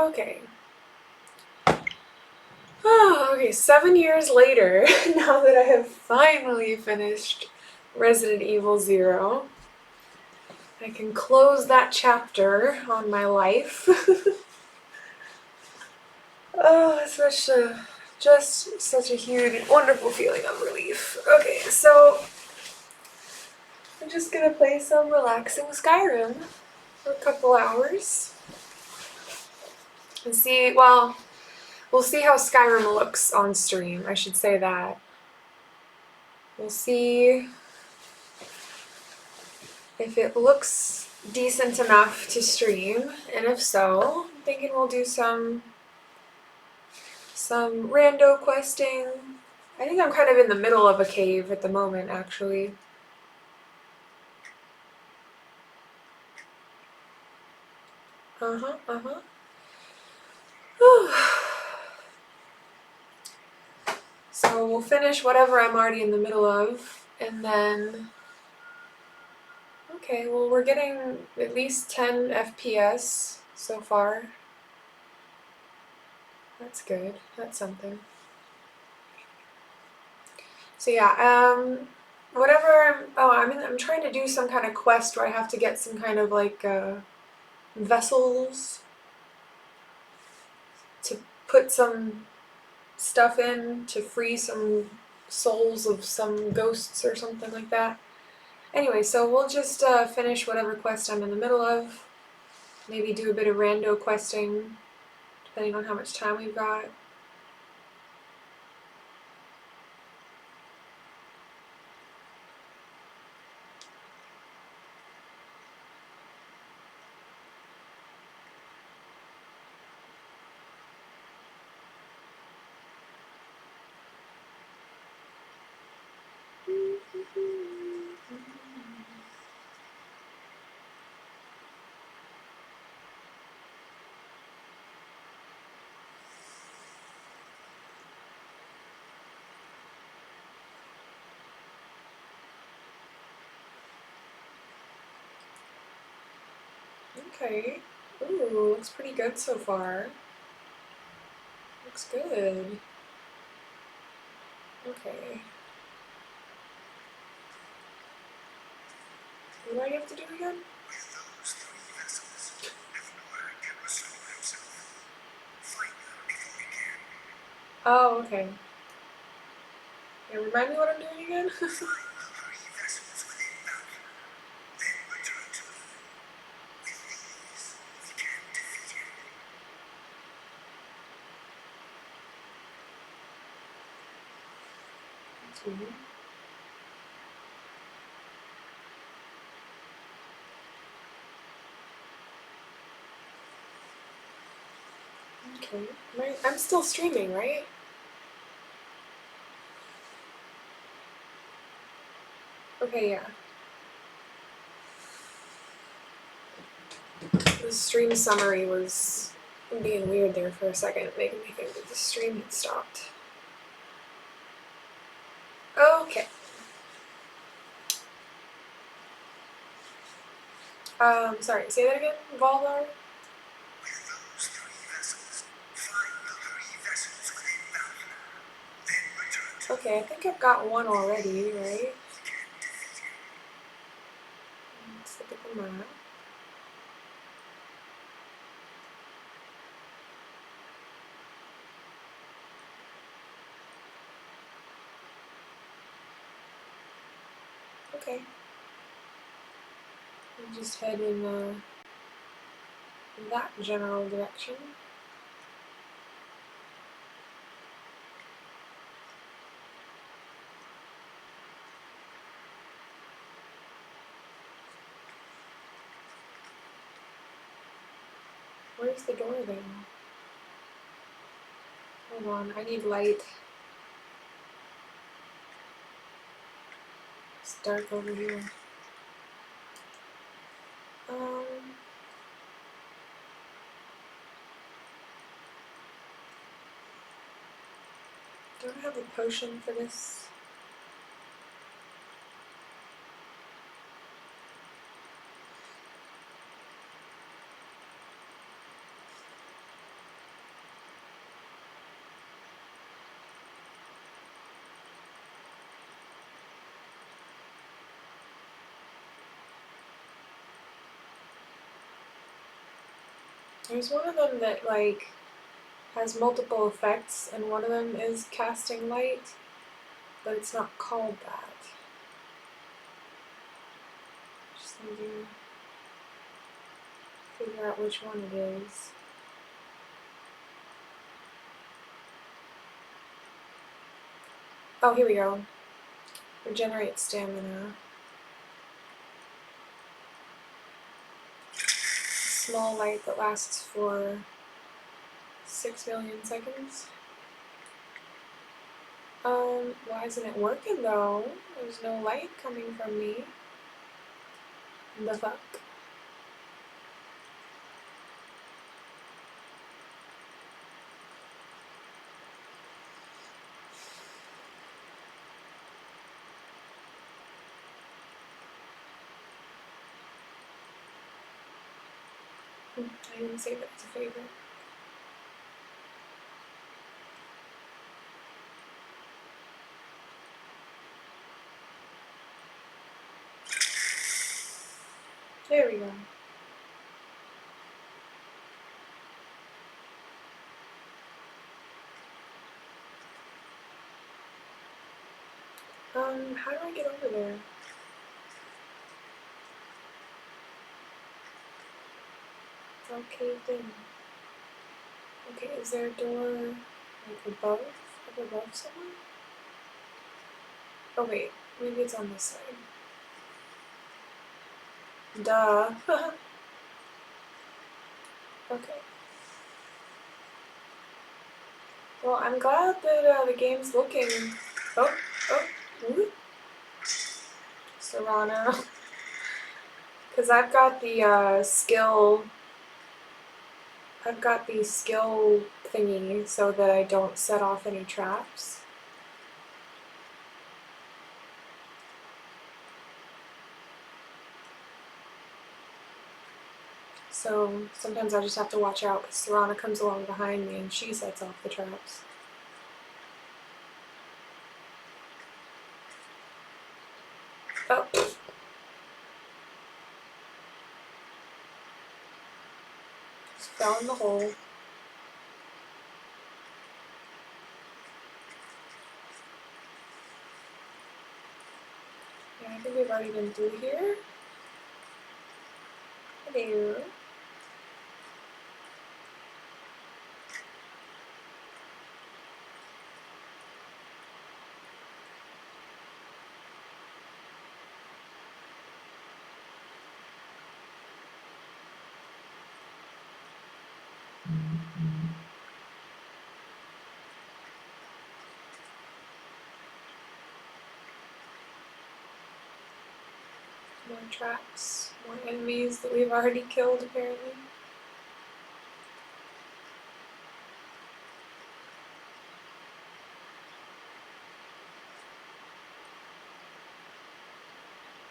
Okay. Oh, okay, 7 years later, now that I have finally finished Resident Evil 0, I can close that chapter on my life. Oh, it's just such a huge and wonderful feeling of relief. Okay, so I'm just gonna play some relaxing Skyrim for a couple hours and see, well, we'll see how Skyrim looks on stream, I should say that. We'll see if it looks decent enough to stream, and if so, I'm thinking we'll do some rando-questing. I think I'm kind of in the middle of a cave at the moment, actually. So we'll finish whatever I'm already in the middle of, and then... Okay, well we're getting at least 10 FPS so far. That's good. That's something. So yeah, whatever. I'm trying to do some kind of quest where I have to get some kind of like vessels to put some stuff in to free some souls of some ghosts or something like that. Anyway, so we'll just finish whatever quest I'm in the middle of. Maybe do a bit of rando questing, depending on how much time we've got. Okay. Ooh, looks pretty good so far. Looks good. Okay. What do I have to do again? Oh, okay. Yeah, remind me what I'm doing again? Okay. I'm still streaming, right? Okay, yeah. The stream summary was being weird there for a second, making me think that the stream had stopped. Okay. Sorry, say that again, Volvar? Okay, I think I've got one already, right? Let's look at the map. Okay. We'll just head in that general direction. Where's the door then? Hold on, I need light. It's dark over here. Don't I have a potion for this? There's one of them that like has multiple effects, and one of them is casting light, but it's not called that. Just need to figure out which one it is. Oh, here we go. Regenerate stamina. Small light that lasts for 6 million seconds. Why isn't it working though? There's no light coming from me. The fuck? I didn't say that it's a favorite. There we go. How do I get over there? It's all caved in. Okay, is there a door like above? Up above somewhere? Oh wait, maybe it's on this side. Duh. Okay. Well, I'm glad that the game's looking. Oh, whoop. Serrano. Because I've got the skill. I've got the skill thingy so that I don't set off any traps. So sometimes I just have to watch out because Serrana comes along behind me and she sets off the traps. Oh. Just fell in the hole. Yeah, I think we've already been through here. Hello. More traps, more enemies that we've already killed apparently.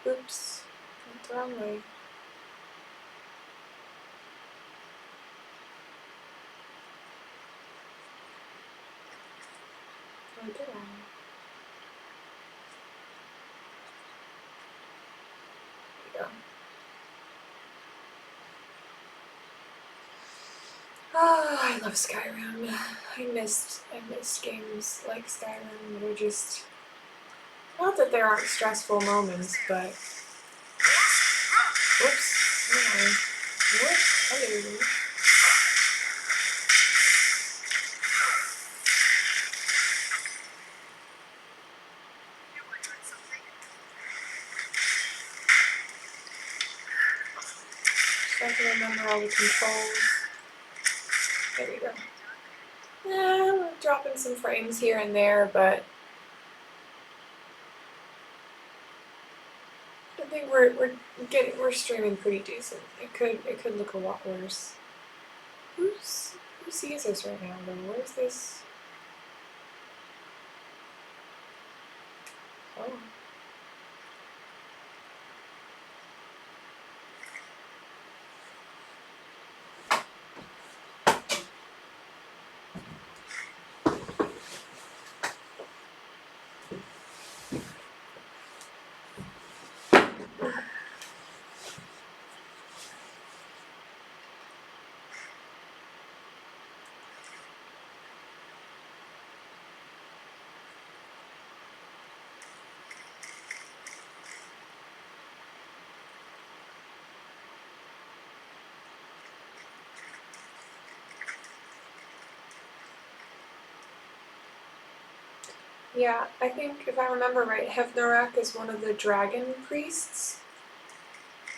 Oops, went the wrong way. Or did I? There we go. Ah, I love Skyrim. I missed games like Skyrim that are just, not that there aren't stressful moments, but whoops, what? Hello. Just have to remember all the controls. There we go. Yeah, we're dropping some frames here and there, but I think we're streaming pretty decent. It could look a lot worse. Who sees us right now though? Where's this? Oh. Yeah, I think if I remember right, Hefnorak is one of the dragon priests.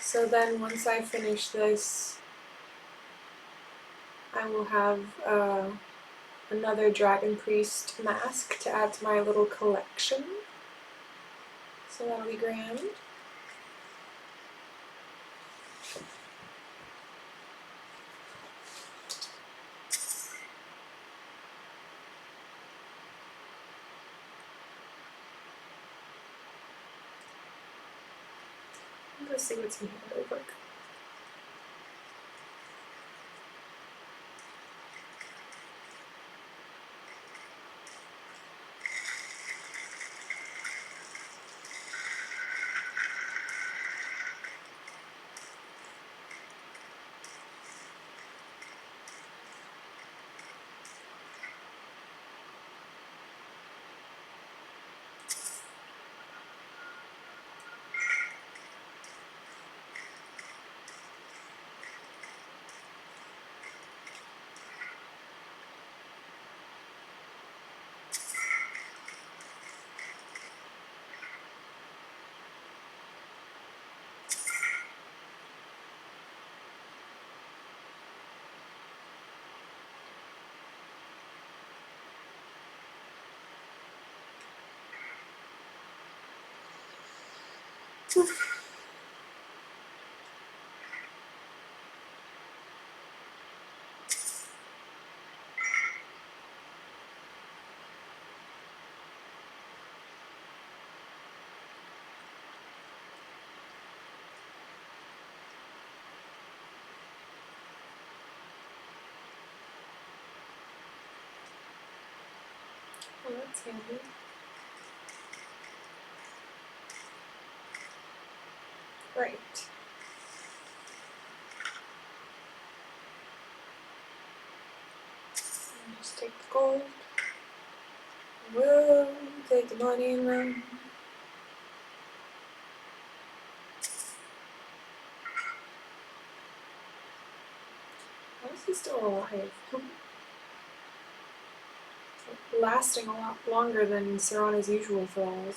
So then once I finish this, I will have another dragon priest mask to add to my little collection. So that'll be grand. Let's see what's in here really quick. Oh, that's handy. Right. And just take the gold. Whoa, take the money and run. How is he still alive? Lasting a lot longer than Serana's usual falls.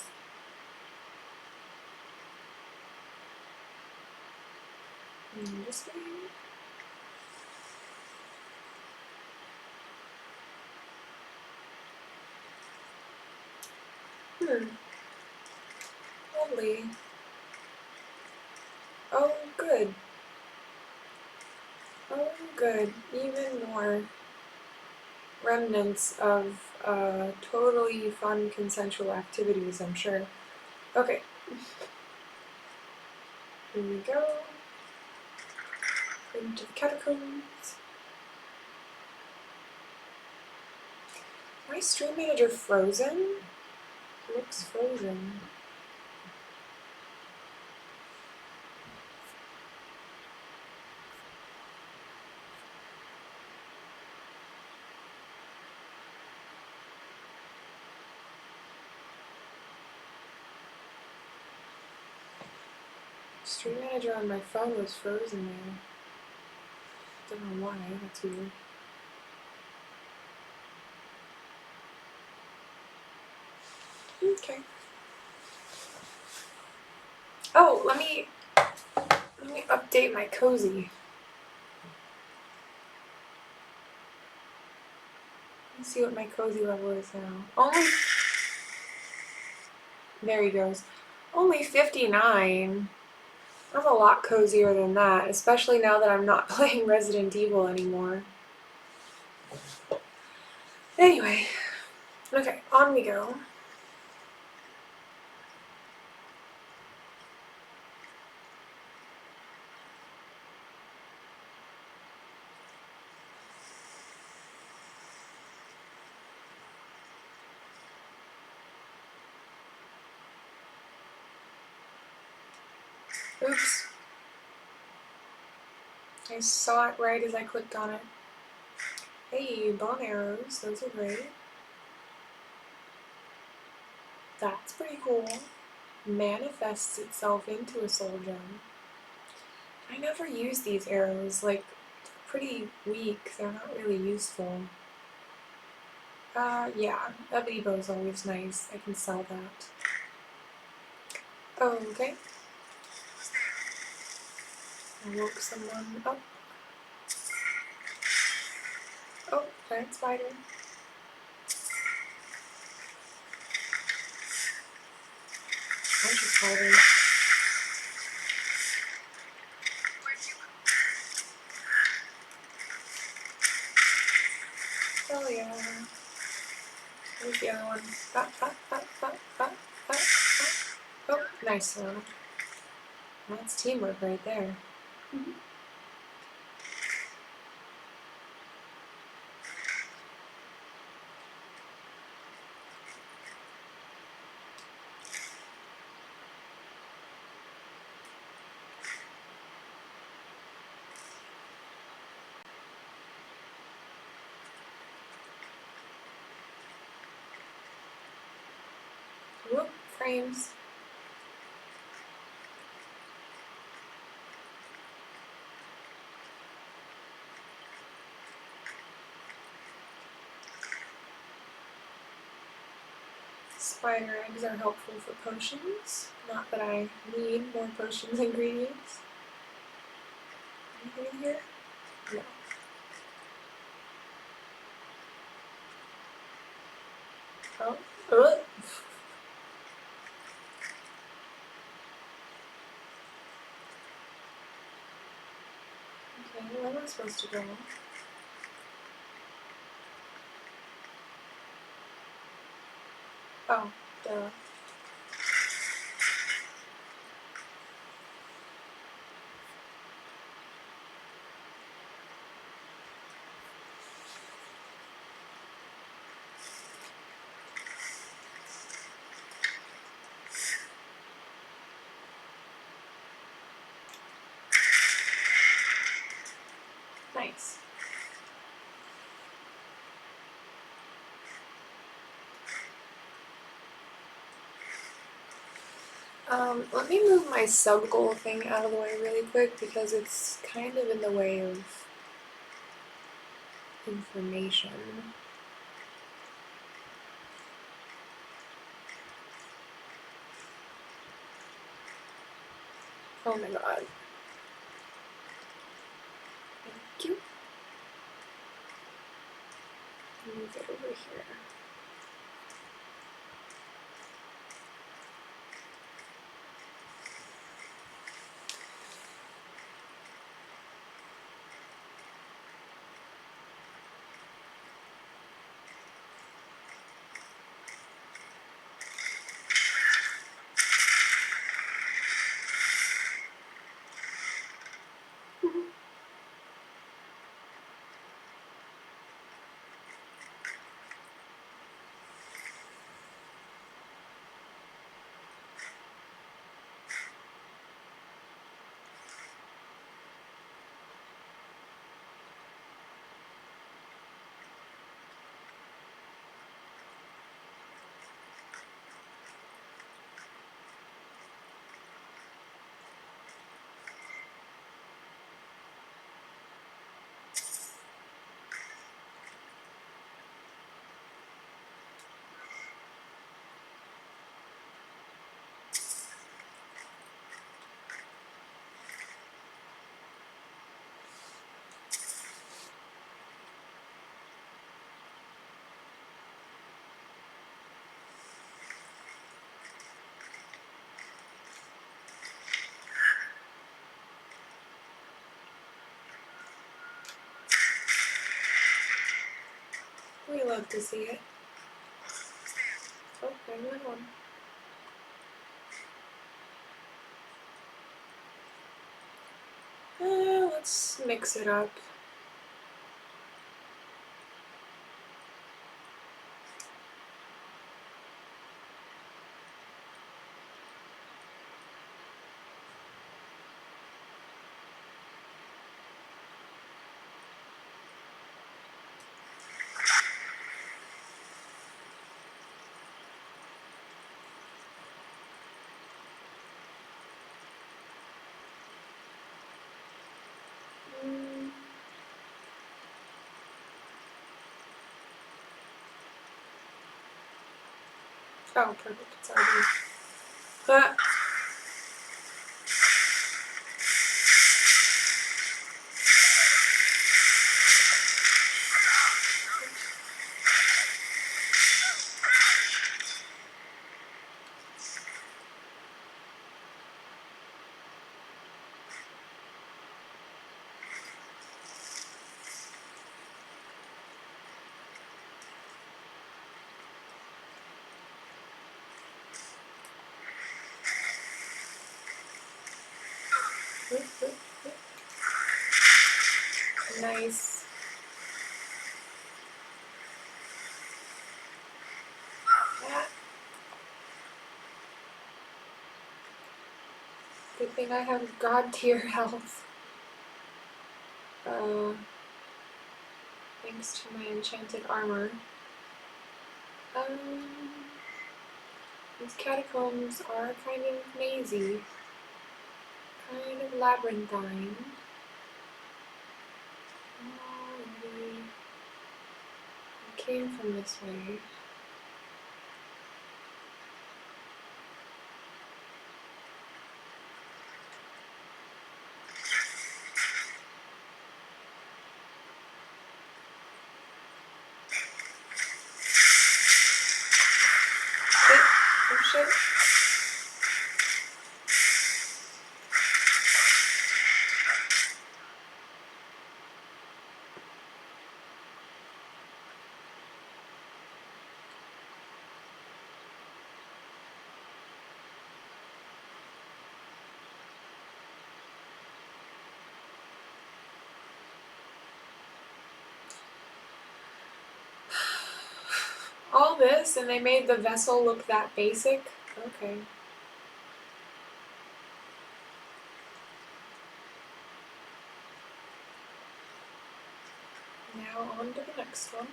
This way. Lovely. Oh, good. Oh, good. Even more remnants of totally fun consensual activities, I'm sure. Okay. Here we go. Into the catacombs. My stream manager frozen? Looks frozen. Stream manager on my phone was frozen there. Don't know why, that's weird. Okay. Oh, let me update my cozy. Let's see what my cozy level is now. There he goes. Only 59. I'm a lot cozier than that, especially now that I'm not playing Resident Evil anymore. Anyway, okay, on we go. Oops. I saw it right as I clicked on it. Hey, bone arrows, those are great. That's pretty cool. Manifests itself into a soul gem. I never use these arrows, like, they're pretty weak, they're not really useful. Yeah, a Bebo is always nice. I can sell that. Oh, okay. I woke someone up. Oh, giant spider. Bunch of spiders. Oh yeah. Where's the other one? Oh, nice one. That's teamwork right there. Whoop, frames. Spider eggs are helpful for potions. Not that I need more potions ingredients. Anything in here? No. Oh. Okay, where am I supposed to go? Oh, duh. Nice. Let me move my sub-goal thing out of the way really quick because it's kind of in the way of information. Oh my god. Thank you. Move it over here. We love to see it. Oh, another one. Let's mix it up. Oh, perfect. It's already. Ah. Nice. Good thing I have god tier health. Thanks to my enchanted armor. These catacombs are kind of mazy. Kind of labyrinthine. Oh, maybe I came from this way. Oh shit. All this, and they made the vessel look that basic? Okay. Now on to the next one.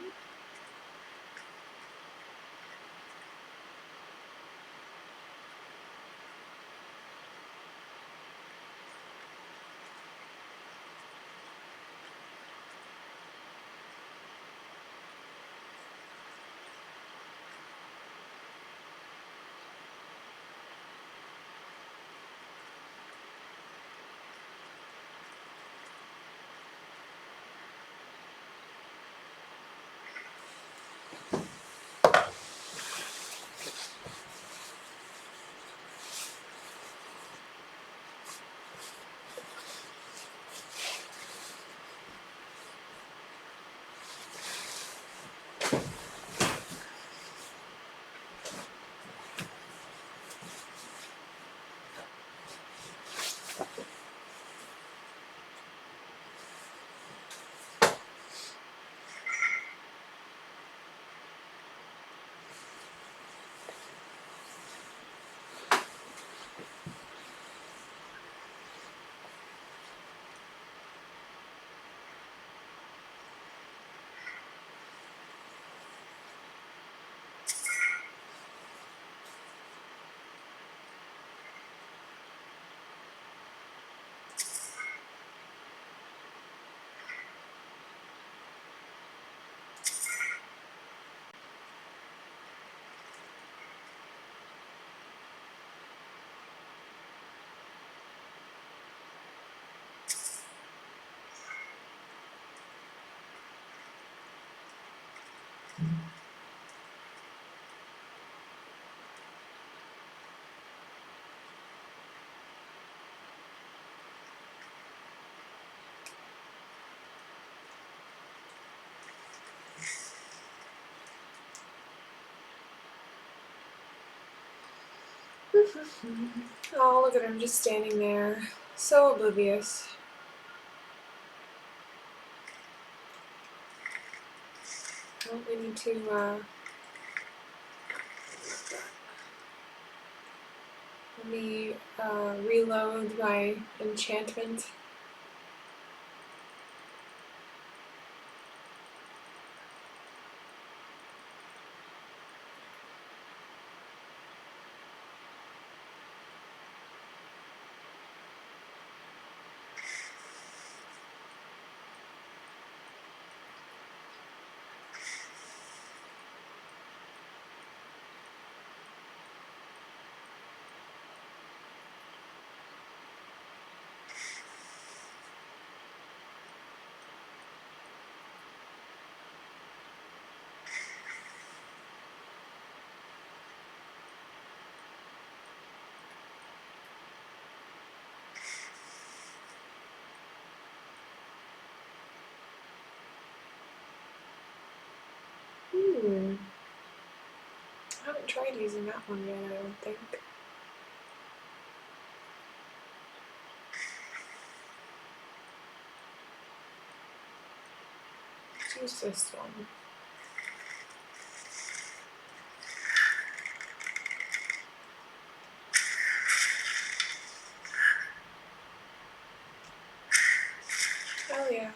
Oh, look at him just standing there. So oblivious. Well, we need to, let me, reload my enchantment. haven't tried using that one yet, I don't think. Let's use this one. Hell yeah.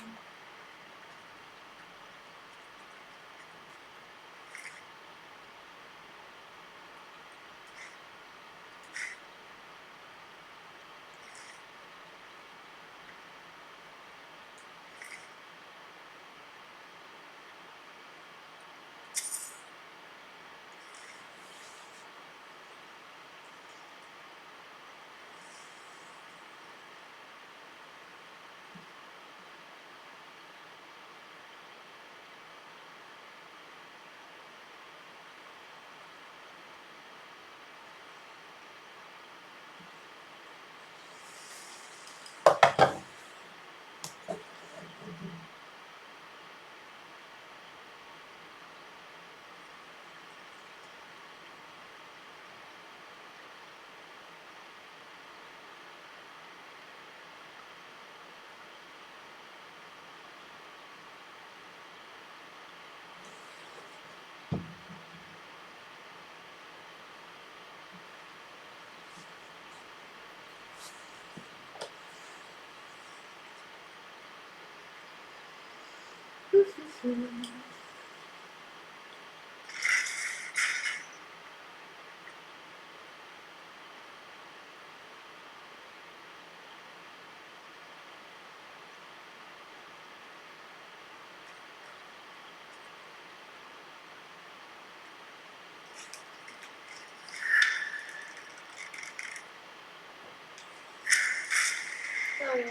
Oh yeah.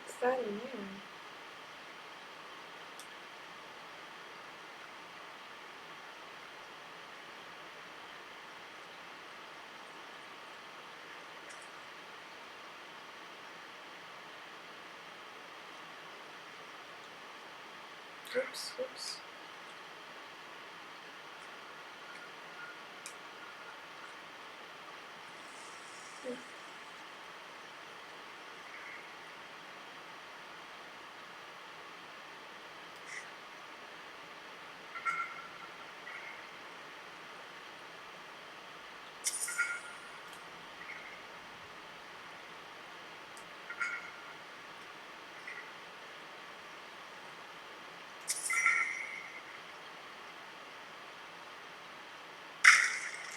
What's that in there? Oops, oops.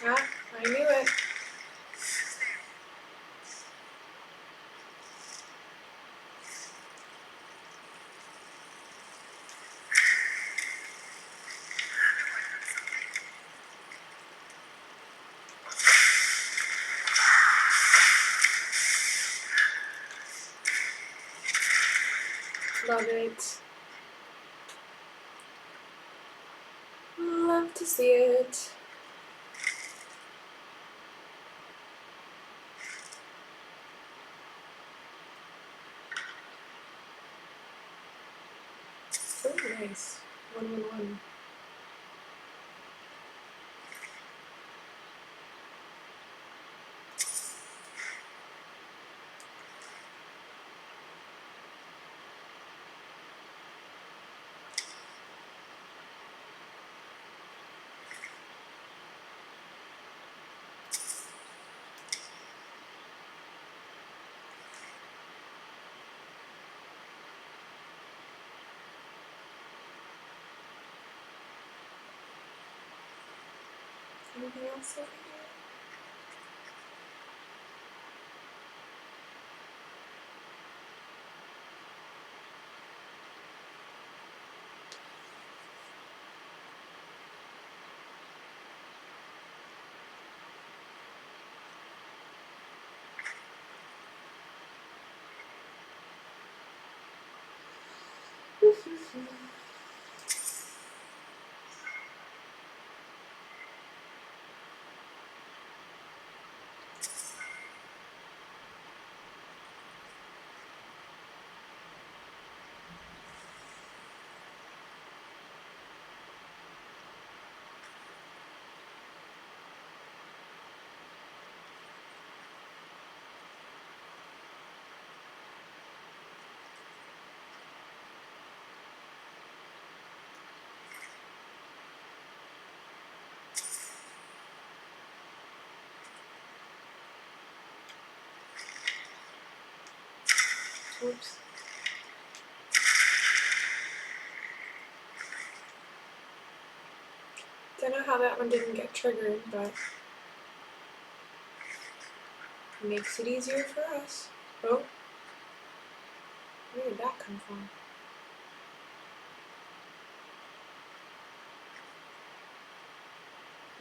Ah, I knew it. Love it. Love to see it. So nice. 111. Anything else over here? Oops. Don't know how that one didn't get triggered, but it makes it easier for us. Oh, where did that come from?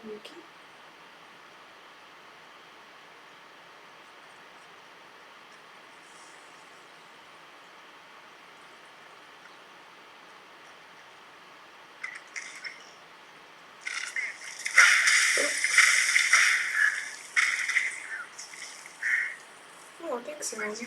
Okay. Oh, thanks, Aaron. So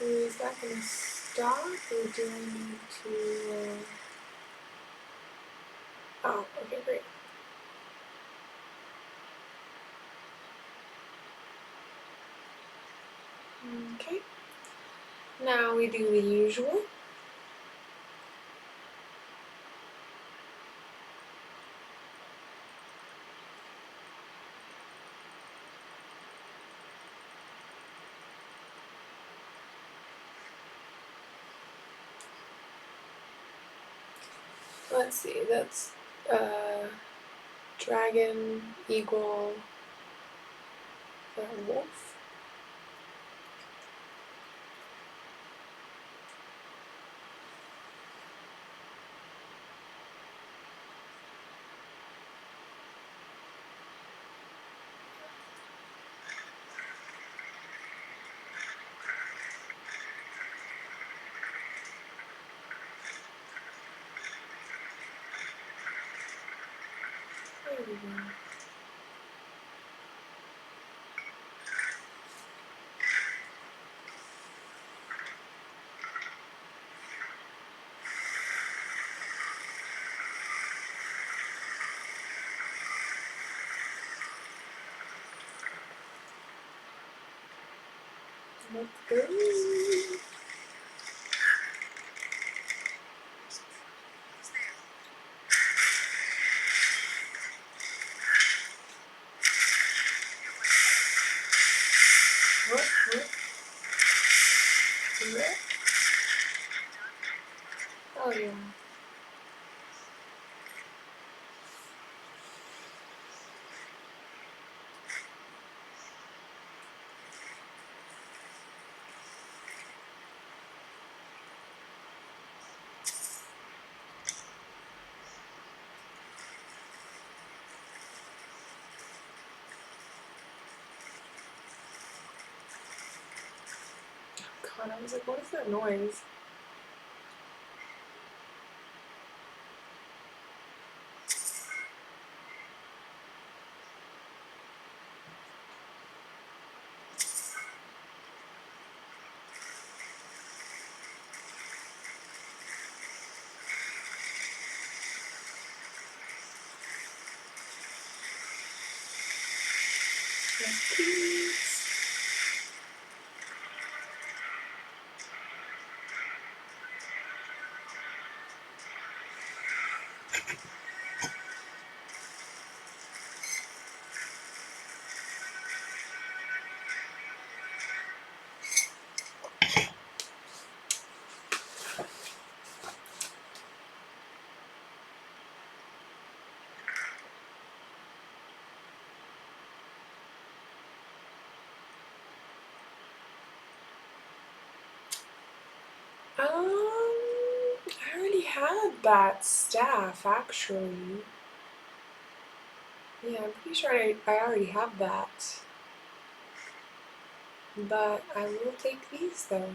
is that going to stop, or do I need to... Oh, okay, great. Okay. Now we do the usual. Let's see, that's dragon, eagle, wolf. There we go. Let's go. What? What? Oh, yeah. God, I was like, what is that noise? Yes, please. I already had that staff, actually. Yeah, I'm pretty sure I already have that. But I will take these, though.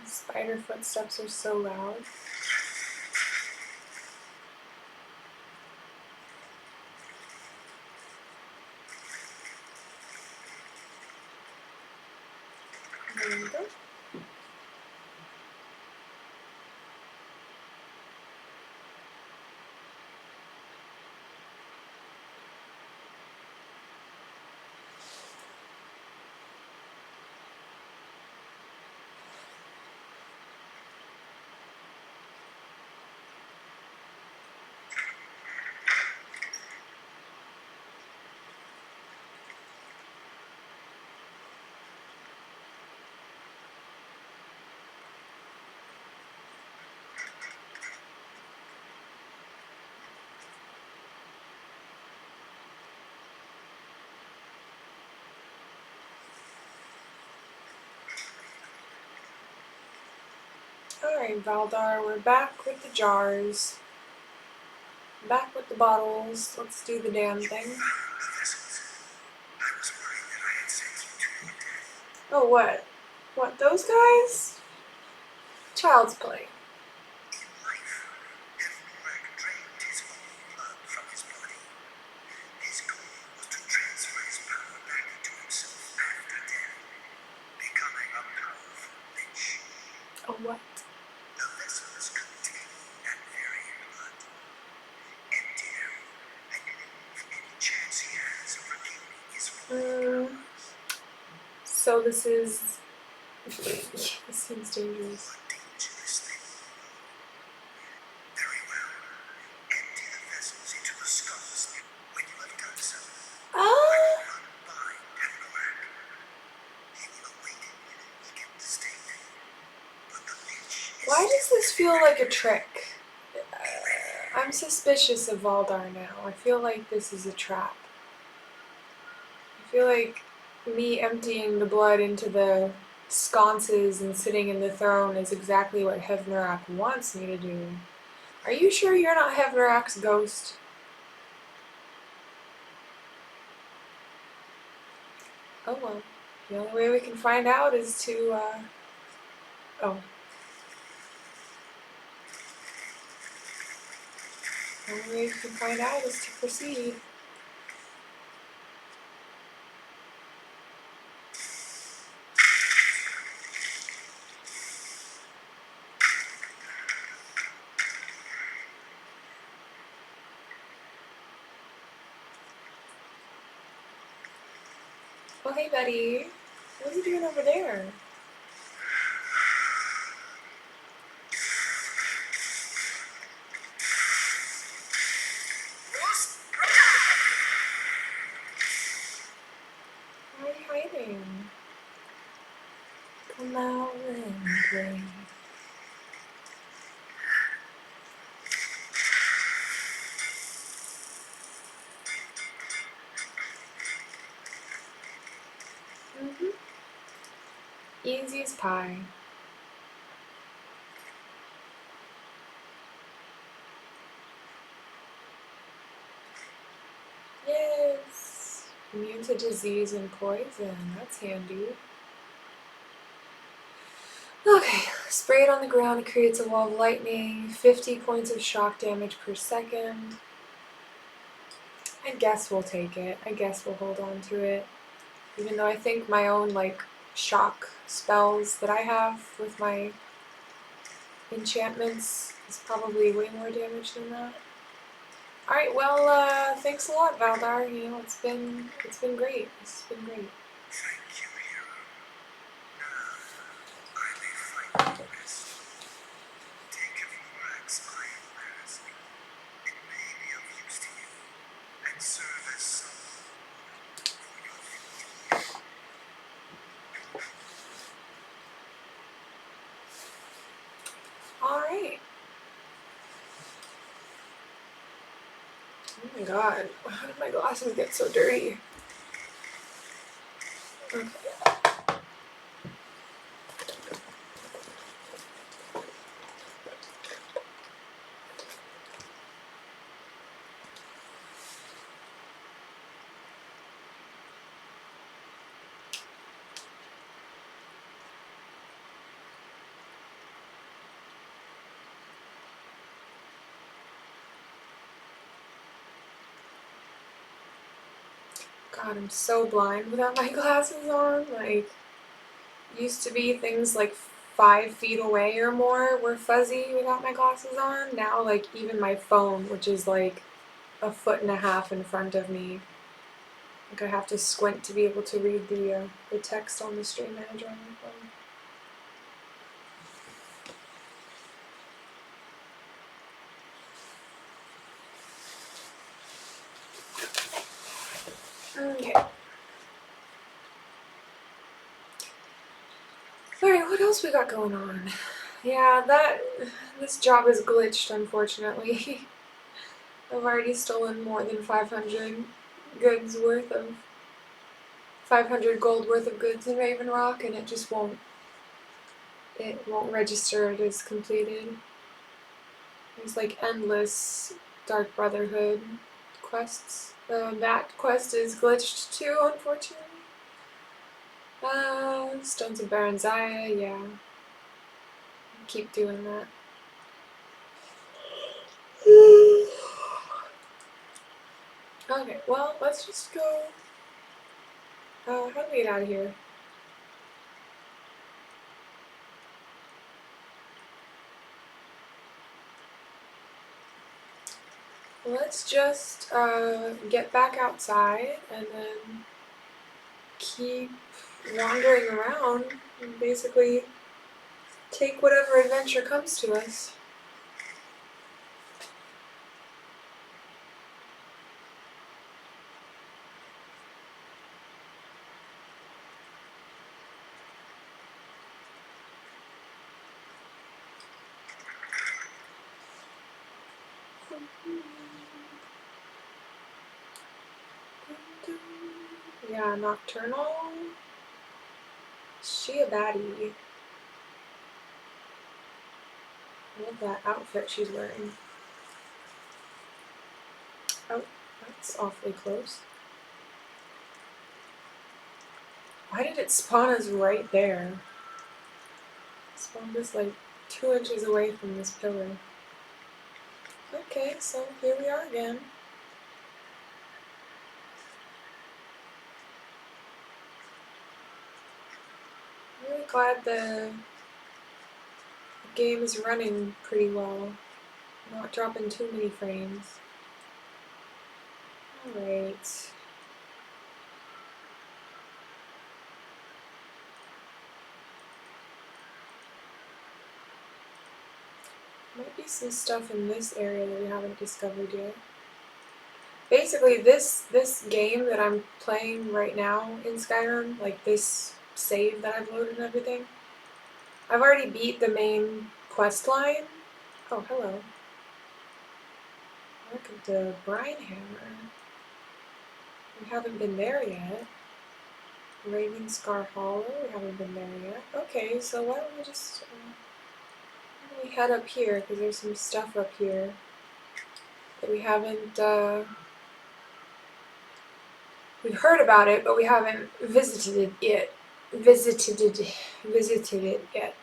Spider footsteps are so loud. There we go. Alright, Valdar, we're back with the jars. Back with the bottles. Let's do the damn thing. Oh, what? What, those guys? Child's play. Oh, what? So this is... this seems dangerous. Why does this feel like a trick? I'm suspicious of Valdar now. I feel like this is a trap. I feel like me emptying the blood into the sconces and sitting in the throne is exactly what Hevnarak wants me to do. Are you sure you're not Hevnarak's ghost? Oh well. The only way we can find out is to, oh. The only way we can find out is to proceed. Well, hey, buddy. What are you doing over there? Why are you hiding? Come out and play. Easy as pie. Yes! Immune to disease and poison. That's handy. Okay, spray it on the ground. It creates a wall of lightning. 50 points of shock damage per second. I guess we'll take it. I guess we'll hold on to it. Even though I think my own, like, shock spells that I have with my enchantments is probably way more damage than that. Alright, well, thanks a lot, Valdar. You know, it's been great. It's been great. Thank you, hero. Now, I may find the rest. Take Hevnarak's iron mask. It may be of use to you, and serve as some for your victim. Alright. Oh my god, how did my glasses get so dirty? Okay. God, I'm so blind without my glasses on. Like, used to be things like 5 feet away or more were fuzzy without my glasses on. Now, like, even my phone, which is like a foot and a half in front of me, like I have to squint to be able to read the text on the stream manager on my phone. Okay. Alright, what else we got going on? Yeah, this job is glitched, unfortunately. I've already stolen more than 500 goods worth of 500 gold worth of goods in Raven Rock, and it just won't register it as completed. There's like endless Dark Brotherhood quests. That quest is glitched too, unfortunately. Stones of Baranzaya, yeah. Keep doing that. Okay, well, let's just go. How do we get out of here? Let's just get back outside and then keep wandering around and basically take whatever adventure comes to us. Yeah, Nocturnal. She a baddie. I love that outfit she's wearing. Oh, that's awfully close. Why did it spawn us right there? It spawned us like 2 inches away from this pillar. Okay, so here we are again. I'm really glad the game is running pretty well. Not dropping too many frames. Alright. Might be some stuff in this area that we haven't discovered yet. Basically, this game that I'm playing right now in Skyrim, like this save that I've loaded and everything, I've already beat the main quest line. Oh, hello. Look at the Brine Hammer. We haven't been there yet. Raven Scar Hollow, we haven't been there yet. Okay, so why don't we just why don't we head up here, because there's some stuff up here that we haven't, we've heard about it, but we haven't visited it yet. Visited it yet.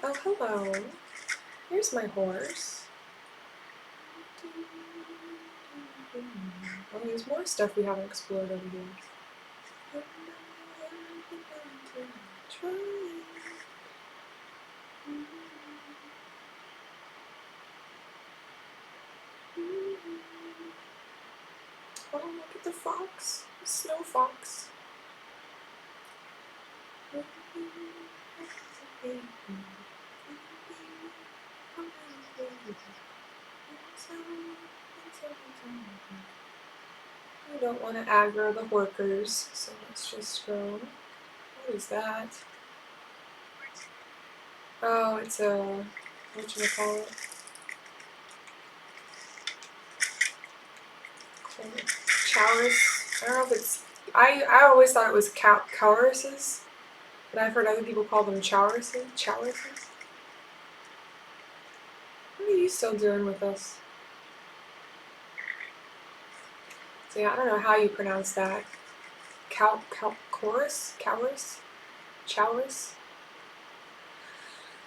Oh, hello. Here's my horse. Oh, there's more stuff we haven't explored over here. Oh, look at the fox. The snow fox. I don't want to aggro the workers, so let's just go. What is that? Oh, it's a, whatchamacallit? Chalice. I don't know if it's. I always thought it was cowrices, but I've heard other people call them chalices. Chalices. What are you still doing with us? So yeah, I don't know how you pronounce that. Chorus? Chalice? Chalice?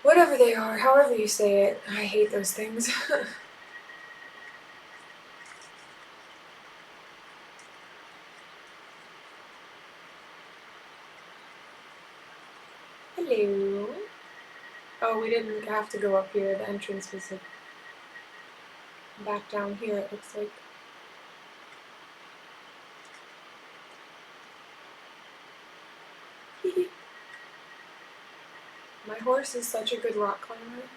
Whatever they are, however you say it, I hate those things. Hello. Oh, we didn't have to go up here. The entrance was like back down here, it looks like. My horse is such a good rock climber.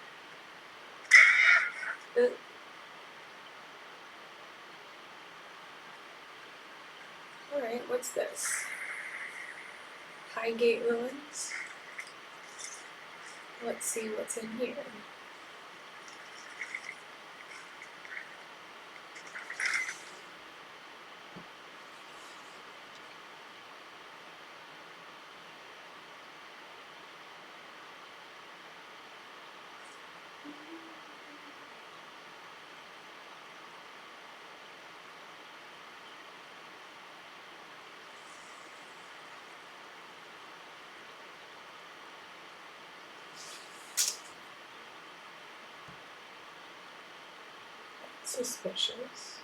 Alright, what's this? Highgate Ruins. Let's see what's in here. Suspicious.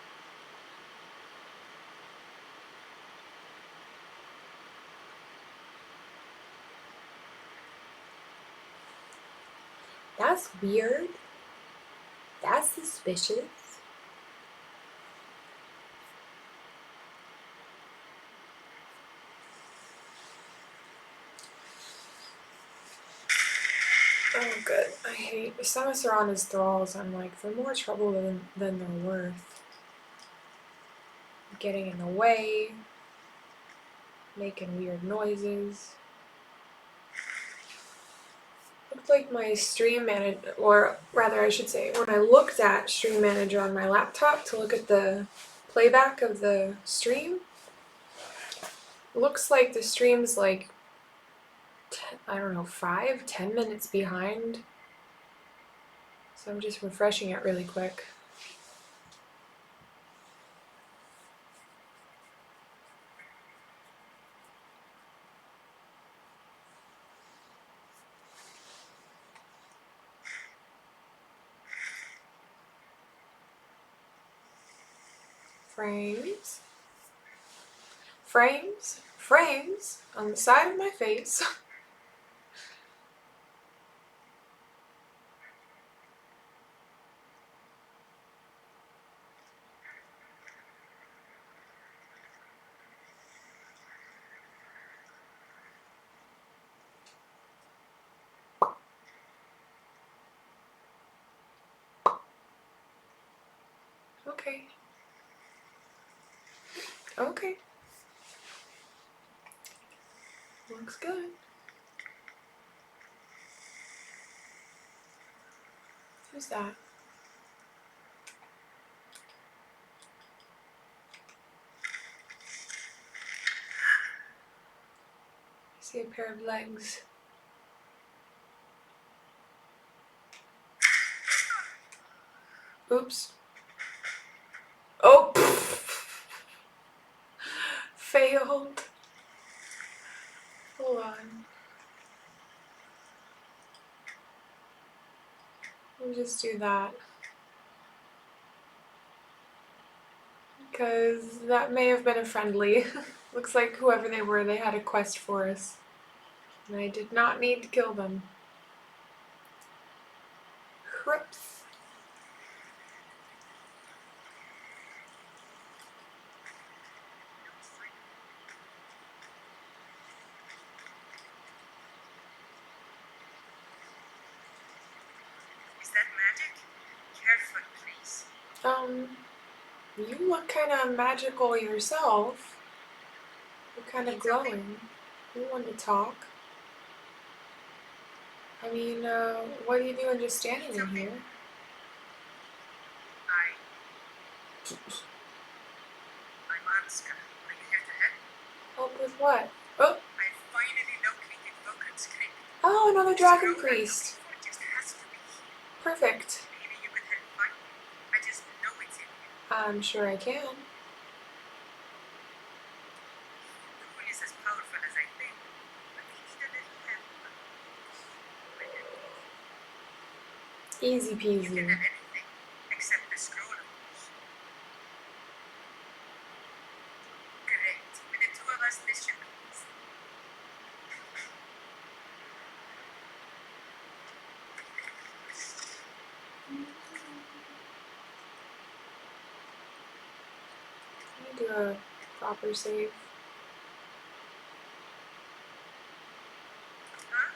That's weird. That's suspicious. Oh, good. I hate some of Serana's thralls. I'm like, they're more trouble than they're worth. Getting in the way, making weird noises. Looked like my stream manager, or rather, I should say, when I looked at Stream Manager on my laptop to look at the playback of the stream, looks like the stream's like, I don't know, 5-10 minutes behind. So I'm just refreshing it really quick. Frames. Frames. Frames on the side of my face. Okay. Okay. Looks good. Who's that? I see a pair of legs. Oops. Oh! Failed. Hold on. We'll just do that. Because that may have been a friendly. Looks like whoever they were, they had a quest for us. And I did not need to kill them. Whoops. Is that magic? Careful, please. You look kind of magical yourself. You're kind of glowing. You want to talk? I mean, what are you doing just standing in here? I'm Anska. Are you here to help? Help with what? Oh! I finally located Vulcan's crypt. Oh, another dragon priest. It just has to be here. Perfect. Maybe you could help find it. I just know it's in here. I'm sure I can. No one is as powerful as I think, but we need a little help. Easy You can peasy. have anything except the scroll, of course. Correct. With the two of us, this should be easy. Let me do a proper save. Huh?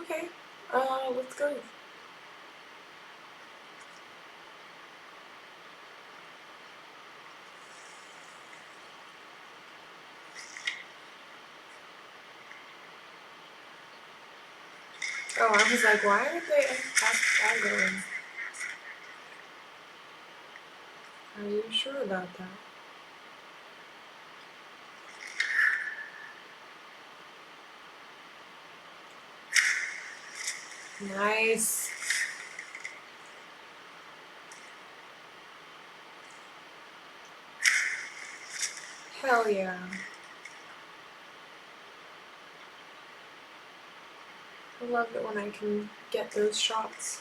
Okay, let's go. Oh, I was like, why aren't they that going? Are you sure about that? Nice. Hell yeah. I love it when I can get those shots.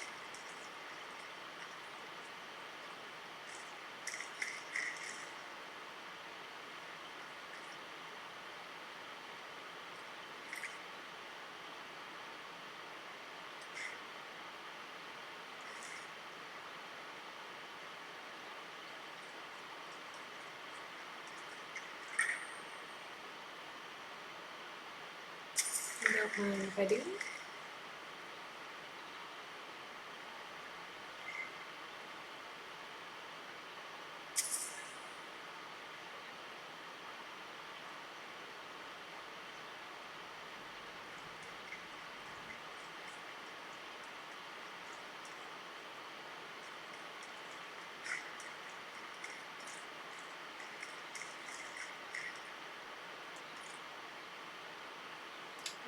I don't mind if I do.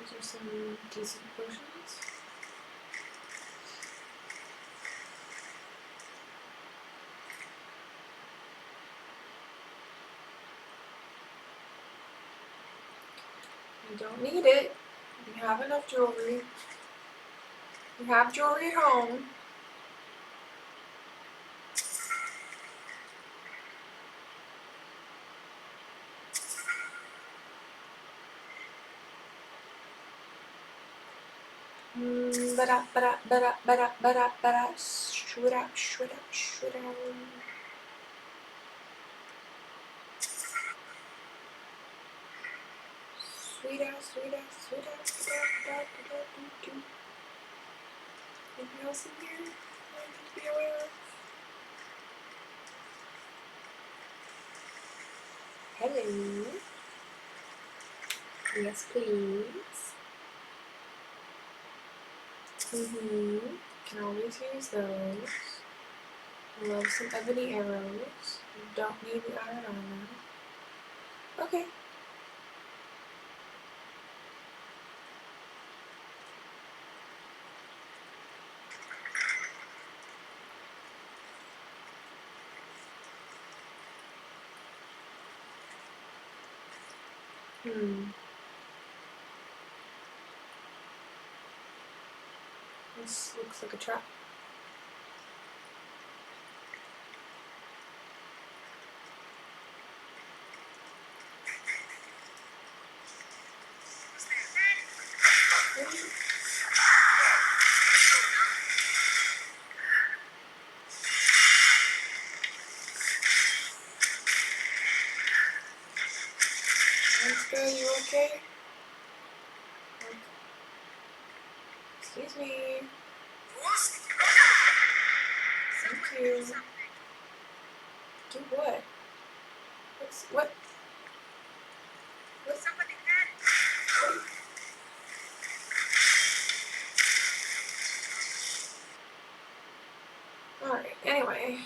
Those are some decent potions. You don't need it. You have enough jewelry. You have jewelry at home. Ba-da. Shoot out. Sweet ass. Anything else in here I need to be aware of? Hello. Yes, please. Can always use those. Love some ebony arrows. Don't need the iron armor. Okay. This looks like a trap. Monster, you okay? Excuse me. Thank you. Do what? What? Somebody had it. Alright, anyway.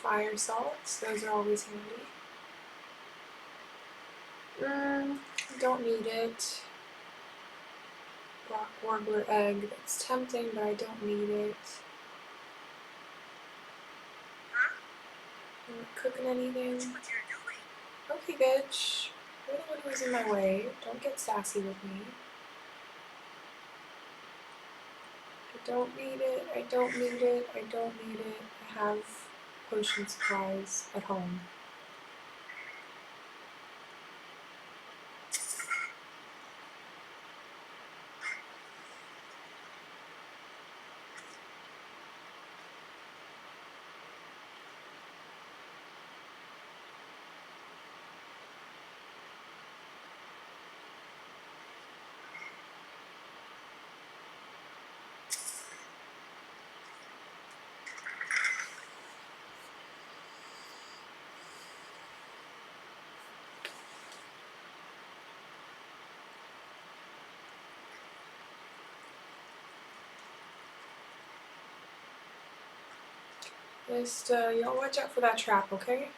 fire salts, those are always handy. Don't need it. Rock warbler egg, that's tempting, but I don't need it. I'm not cooking anything. What you're doing? Okay, bitch. You're the one who's in my way. Don't get sassy with me. I don't need it. I don't need it. I don't need it. I have potion supplies at home. Just, y'all watch out for that trap, okay?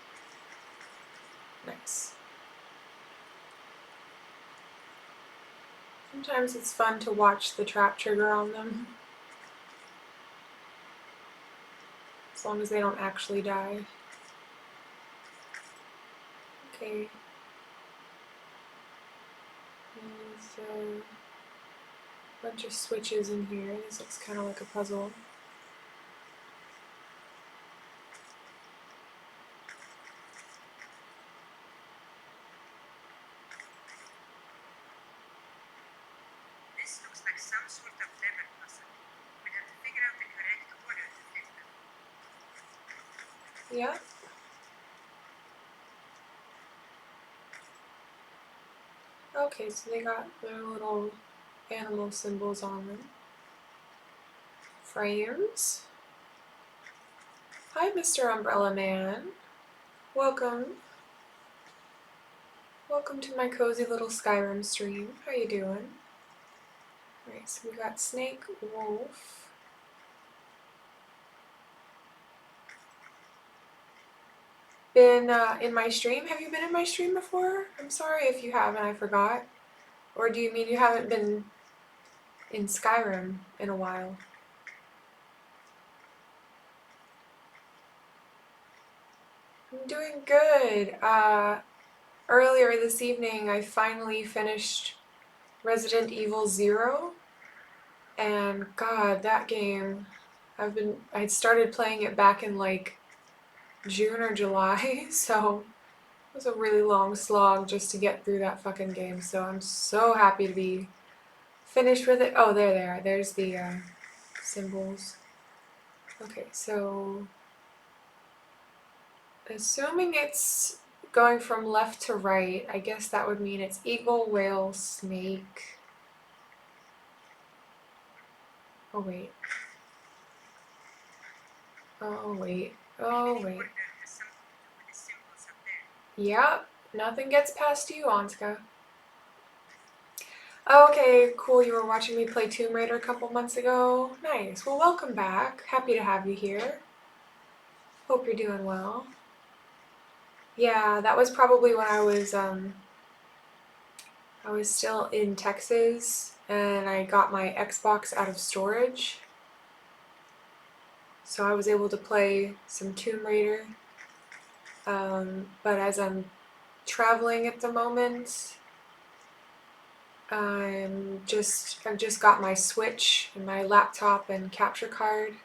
Nice. Sometimes it's fun to watch the trap trigger on them. As long as they don't actually die. Okay. There's a bunch of switches in here. This looks kind of like a puzzle. This looks like some sort of lever puzzle. We'd have to figure out the correct order to fit them. Yeah. Okay, so they got their little animal symbols on them. Frames. Hi, Mr. Umbrella Man. Welcome. Welcome to my cozy little Skyrim stream. How you doing? Alright, so we got Snake, Wolf. Been in my stream? Have you been in my stream before? I'm sorry if you have and I forgot. Or do you mean you haven't been in Skyrim in a while? I'm doing good. Earlier this evening I finally finished Resident Evil 0. And God, that game, I'd started playing it back in like June or July, so it was a really long slog just to get through that fucking game. So I'm so happy to be finished with it. Oh, there they are. There's the symbols. Okay, so assuming it's going from left to right, I guess that would mean it's eagle, whale, snake. Oh wait. Oh wait. Oh wait. Order has something to do with the symbols up there. Yep, nothing gets past you, Anska. Okay, cool. You were watching me play Tomb Raider a couple months ago. Nice. Well, welcome back. Happy to have you here. Hope you're doing well. Yeah, that was probably when I was still in Texas and I got my Xbox out of storage. So I was able to play some Tomb Raider. But as I'm traveling at the moment, I've just got my Switch and my laptop and capture card.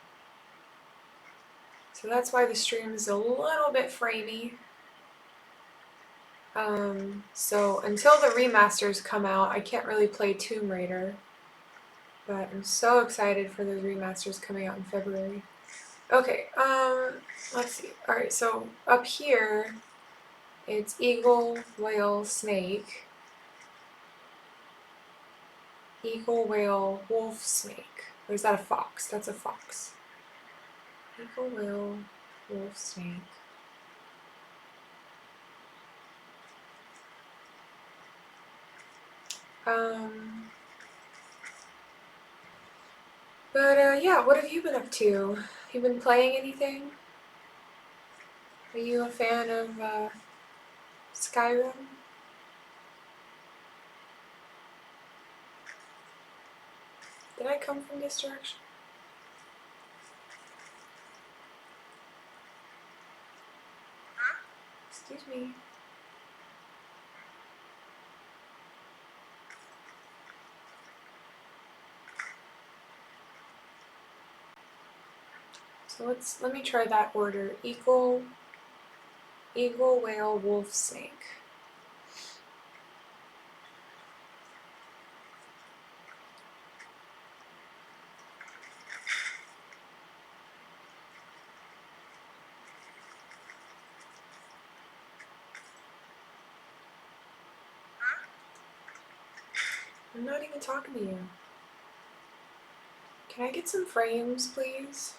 So that's why the stream is a little bit framey. So until the remasters come out, I can't really play Tomb Raider. But I'm so excited for those remasters coming out in February. Okay, let's see. Alright, so up here, it's eagle, whale, snake. Eagle, whale, wolf, snake. Or is that a fox? That's a fox. Eagle, whale, wolf, snake. But yeah, what have you been up to? You been playing anything? Are you a fan of Skyrim? Did I come from this direction? Excuse me. So let me try that order. Eagle, whale, wolf, snake. I'm not even talking to you. Can I get some frames, please?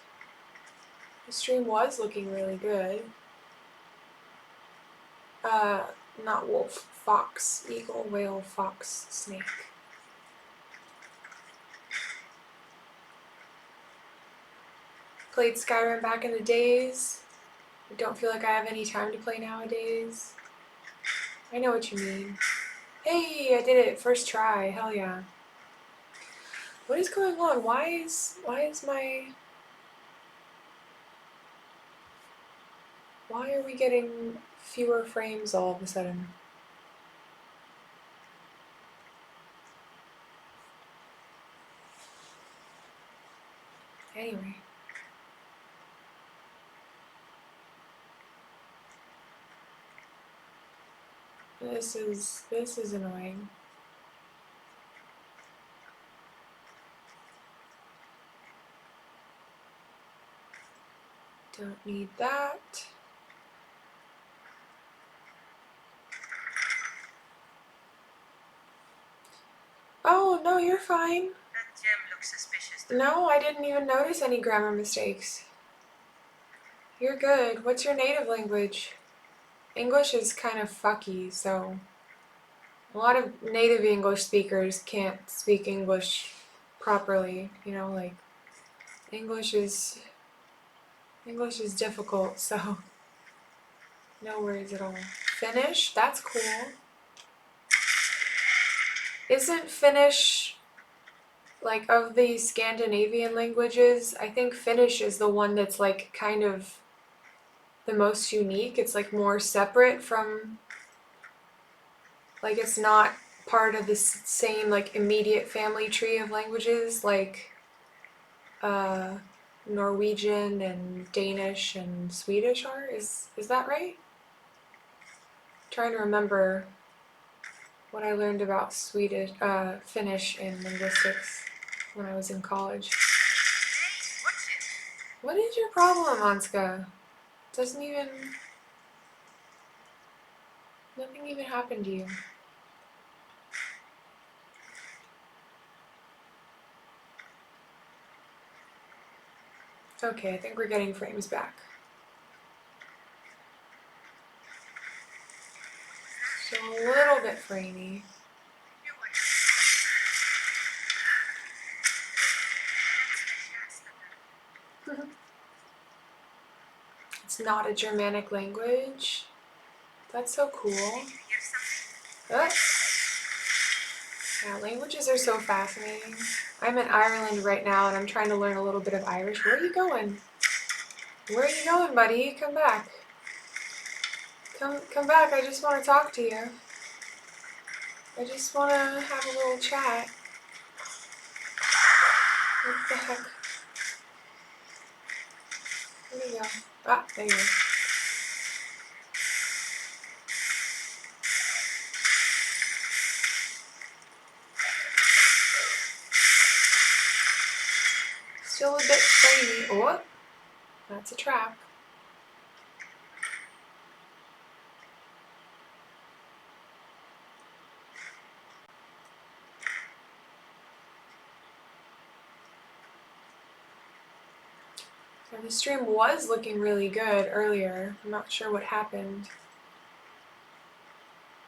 The stream was looking really good. Not wolf, fox, eagle, whale, fox, snake. Played Skyrim back in the days. I don't feel like I have any time to play nowadays. I know what you mean. Hey, I did it, first try, hell yeah. What is going on? Why is why are we getting fewer frames all of a sudden? Anyway. This is annoying. Don't need that. Oh, no, you're fine. That gem looks suspicious. No, I didn't even notice any grammar mistakes. You're good. What's your native language? English is kind of fucky, so a lot of native English speakers can't speak English properly, you know, like English is difficult, so no worries at all. Finnish? That's cool. Isn't Finnish, like, of the Scandinavian languages, I think Finnish is the one that's like kind of the most unique. It's like more separate from, like, it's not part of the same like immediate family tree of languages like Norwegian and Danish and Swedish are. Is that right? Trying to remember what I learned about Finnish in linguistics when I was in college. Hey, watch it. What is your problem, Anska? Nothing even happened to you. Okay, I think we're getting frames back. So a little bit framey. You watch it. It's not a Germanic language. That's so cool. Hear something? Yeah, languages are so fascinating. I'm in Ireland right now and I'm trying to learn a little bit of Irish. Where are you going? Where are you going, buddy? Come back. Come back. I just want to talk to you. I just want to have a little chat. What the heck? Where'd he go? Ah, there you go. Still a bit framey. Oh, that's a trap. So the stream was looking really good earlier. I'm not sure what happened.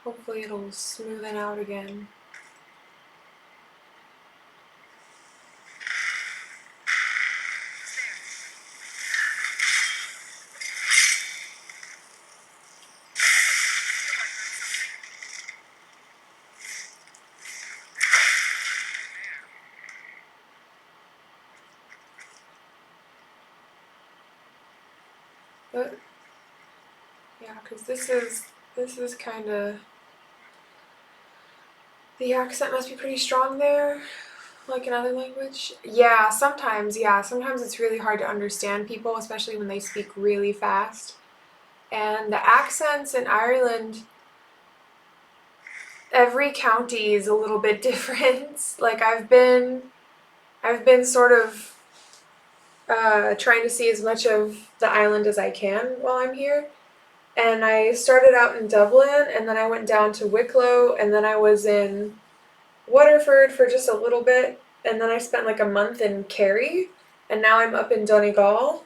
Hopefully it'll smoothen out again. But yeah, because this is kind of, the accent must be pretty strong there, like another language. Yeah, sometimes. Yeah, sometimes it's really hard to understand people, especially when they speak really fast. And the accents in Ireland, every county is a little bit different. Like I've been sort of trying to see as much of the island as I can while I'm here. And I started out in Dublin, and then I went down to Wicklow, and then I was in Waterford for just a little bit, and then I spent like a month in Kerry, and now I'm up in Donegal.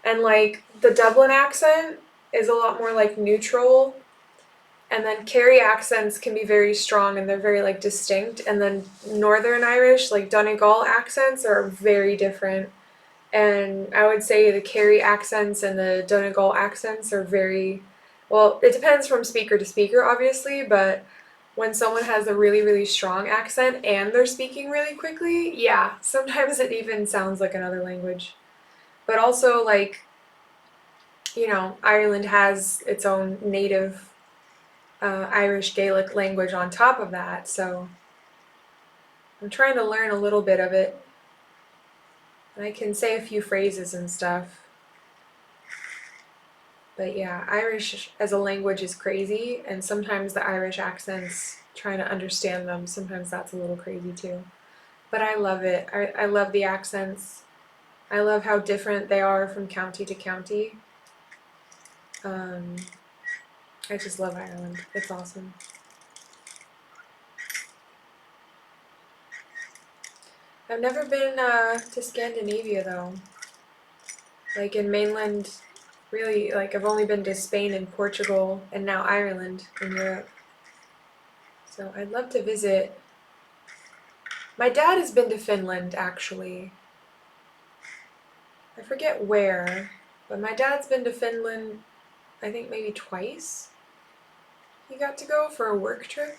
And like the Dublin accent is a lot more like neutral, and then Kerry accents can be very strong and they're very like distinct, and then Northern Irish, like Donegal accents, are very different. And I would say the Kerry accents and the Donegal accents are very, well, it depends from speaker to speaker, obviously, but when someone has a really, really strong accent and they're speaking really quickly, yeah, sometimes it even sounds like another language. But also, like, Ireland has its own native Irish Gaelic language on top of that, so I'm trying to learn a little bit of it. And I can say a few phrases and stuff. But yeah, Irish as a language is crazy, and sometimes the Irish accents, trying to understand them, sometimes that's a little crazy too. But I love it. I love the accents. I love how different they are from county to county. Um, I just love Ireland. It's awesome. I've never been to Scandinavia though. Like in mainland, really, like I've only been to Spain and Portugal and now Ireland in Europe. So I'd love to visit. My dad has been to Finland actually. I forget where, but my dad's been to Finland, I think maybe twice. He got to go for a work trip.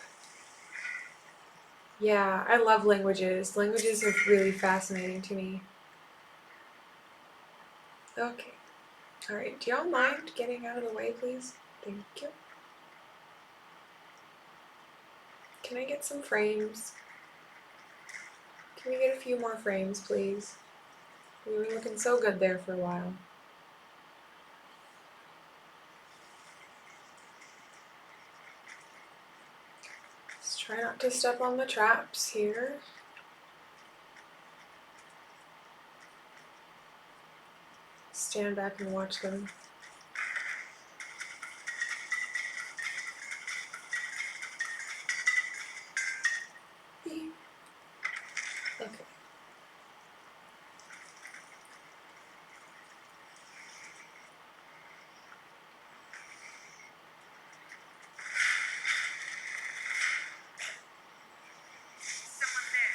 Yeah, I love languages. Languages are really fascinating to me. Okay. Alright, do y'all mind getting out of the way, please? Thank you. Can I get some frames? Can we get a few more frames, please? We were looking so good there for a while. Just try not to step on the traps here. Stand back and watch them. Okay. Someone there.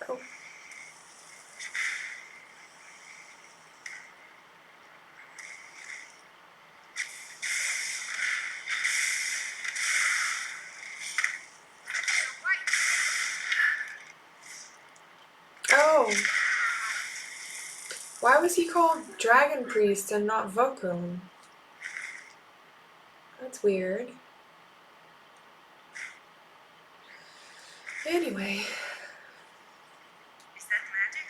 Oh. Oh. Why was he called Dragon Priest and not Vokun? That's weird. Anyway, Is that magic?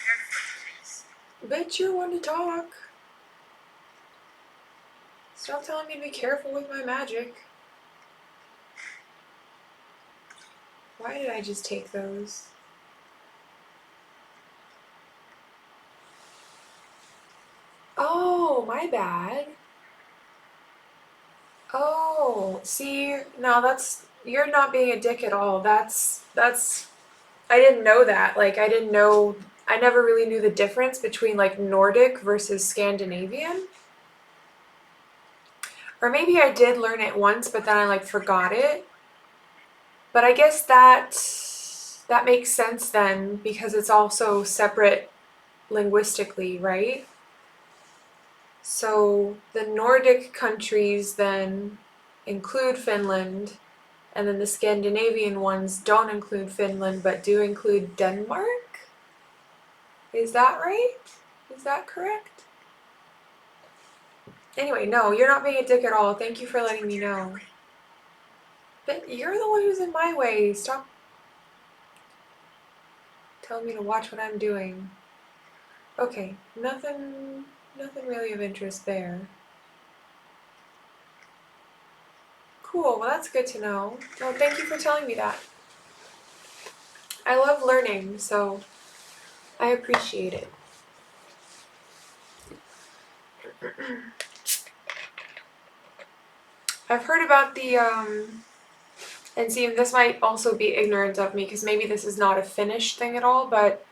Careful, please. bet you're one to talk. Stop telling me to be careful with my magic. Why did I just take those? Oh, my bad. Oh, see, no, you're not being a dick at all. I didn't know that. Like, I never really knew the difference between like Nordic versus Scandinavian. Or maybe I did learn it once, but then I like forgot it. But I guess that makes sense then because it's also separate linguistically, right? So the Nordic countries then include Finland, and then the Scandinavian ones don't include Finland but do include Denmark? Is that right? Is that correct? Anyway, no, you're not being a dick at all. Thank you for letting me know. But you're the one who's in my way. Stop telling me to watch what I'm doing. Okay, nothing really of interest there. Cool, well that's good to know. Well, thank you for telling me that. I love learning, so I appreciate it. I've heard about the, and see, this might also be ignorant of me, because maybe this is not a Finnish thing at all, but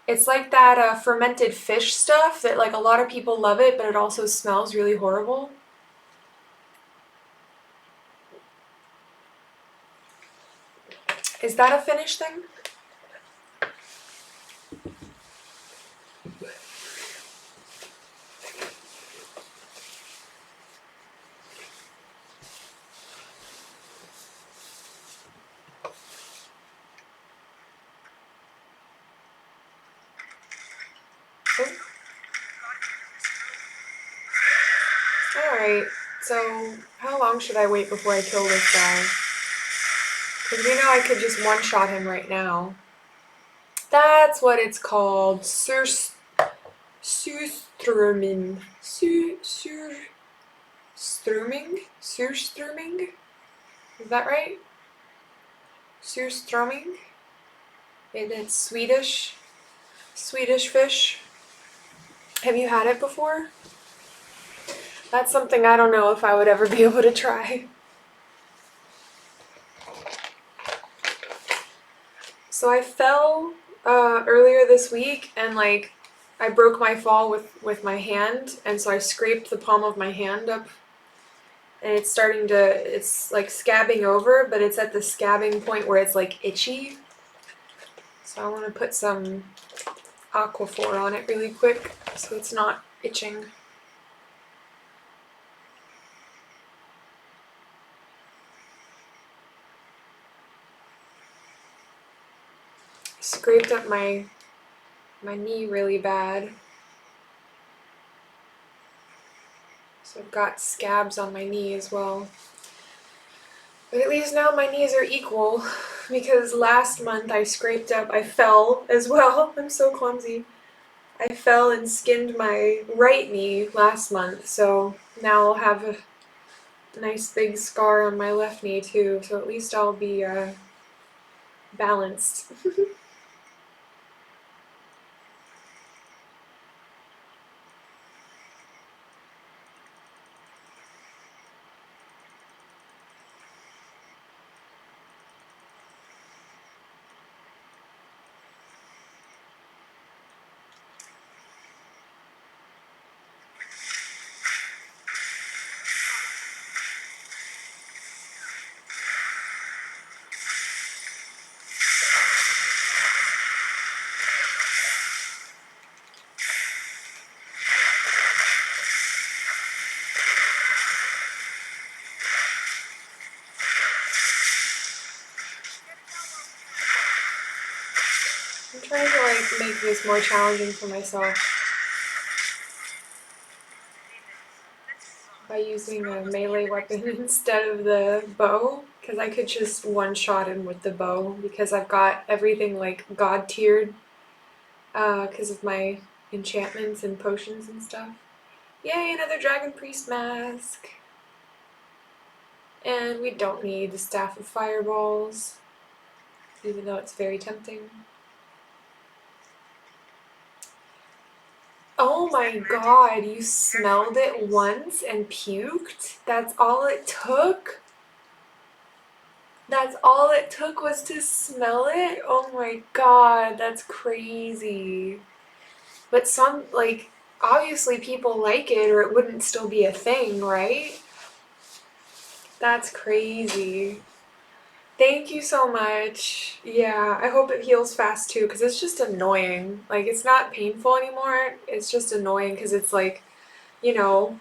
it's like that fermented fish stuff that, like, a lot of people love it, but it also smells really horrible. Is that a Finnish thing? Alright, so how long should I wait before I kill this guy? Because we know I could just one-shot him right now. That's what it's called. Surströmming. Surströmming? Is that right? Surströmming? It's Swedish. Swedish fish. Have you had it before? That's something I don't know if I would ever be able to try. So I fell earlier this week, and like I broke my fall with my hand, and so I scraped the palm of my hand up, and it's like scabbing over, but it's at the scabbing point where it's like itchy. So I want to put some Aquaphor on it really quick so it's not itching. Scraped up my knee really bad. So I've got scabs on my knee as well. But at least now my knees are equal, because last month I fell as well. I'm so clumsy. I fell and skinned my right knee last month, so now I'll have a nice big scar on my left knee too, so at least I'll be balanced. I'm trying to like make this more challenging for myself by using a melee weapon instead of the bow, because I could just one-shot him with the bow because I've got everything like god tiered because of my enchantments and potions and stuff. Yay, another Dragon Priest mask! And we don't need the Staff of Fireballs, even though it's very tempting. Oh my god, you smelled it once and puked? That's all it took? That's all it took was to smell it? Oh my god, that's crazy. But some, like, obviously people like it or it wouldn't still be a thing, right? That's crazy. Thank you so much. Yeah, I hope it heals fast too, because it's just annoying. Like, it's not painful anymore. It's just annoying because it's like, you know,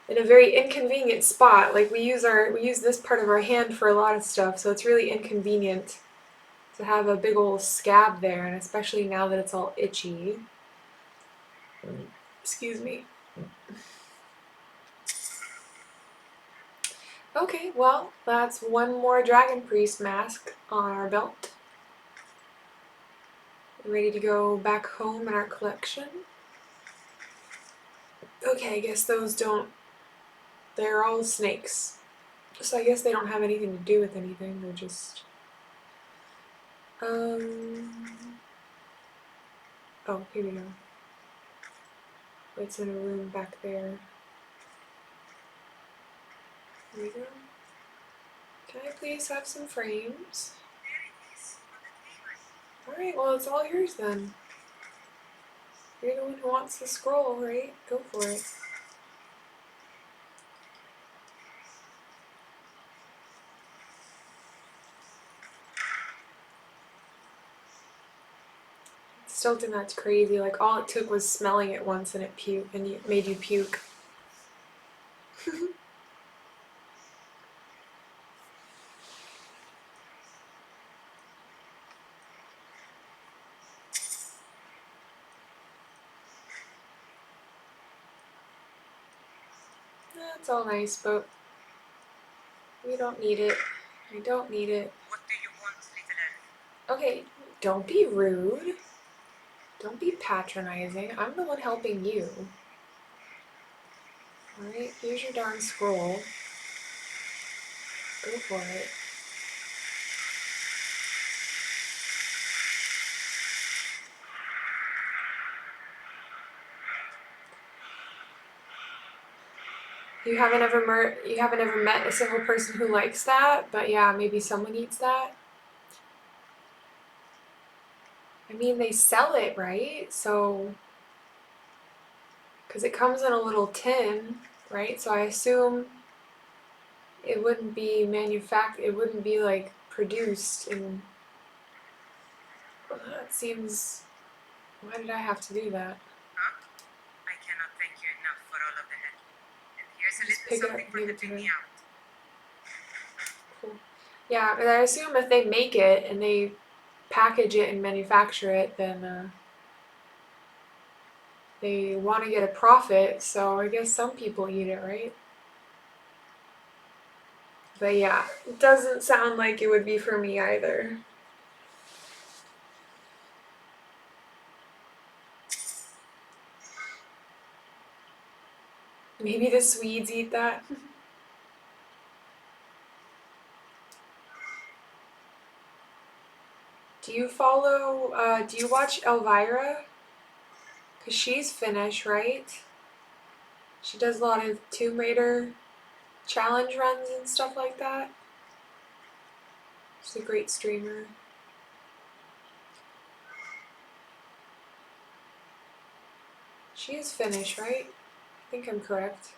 in a very inconvenient spot. Like we use this part of our hand for a lot of stuff, so it's really inconvenient to have a big old scab there, and especially now that it's all itchy. Excuse me. Okay, well, that's one more Dragon Priest mask on our belt. Ready to go back home in our collection. Okay, I guess those don't... They're all snakes. So I guess they don't have anything to do with anything, they're just... Oh, here we go. It's in a room back there. Here we go. Can I please have some frames? Alright, well, it's all yours then. You're the one who wants the scroll, right? Go for it. Still think that's crazy. Like, all it took was smelling it once and it made you puke. That's all nice, but we don't need it. I don't need it. What do you want, little elf? Okay, don't be rude. Don't be patronizing. I'm the one helping you. Alright, here's your darn scroll. Go for it. You haven't ever met a single person who likes that, but yeah, maybe someone eats that. I mean, they sell it, right? So, because it comes in a little tin, right? So I assume it wouldn't be it wouldn't be like produced in... That seems... Why did I have to do that? Huh? I cannot thank you enough for all of the help. And here's a Just little pick it up something and for give it to helping her. me out. Yeah, but I assume if they make it and they package it and manufacture it, then they want to get a profit, so I guess some people eat it, right? But yeah, it doesn't sound like it would be for me either. Maybe the Swedes eat that. Do you watch Elvira? Because she's Finnish, right? She does a lot of Tomb Raider challenge runs and stuff like that. She's a great streamer. She is Finnish, right? I think I'm correct.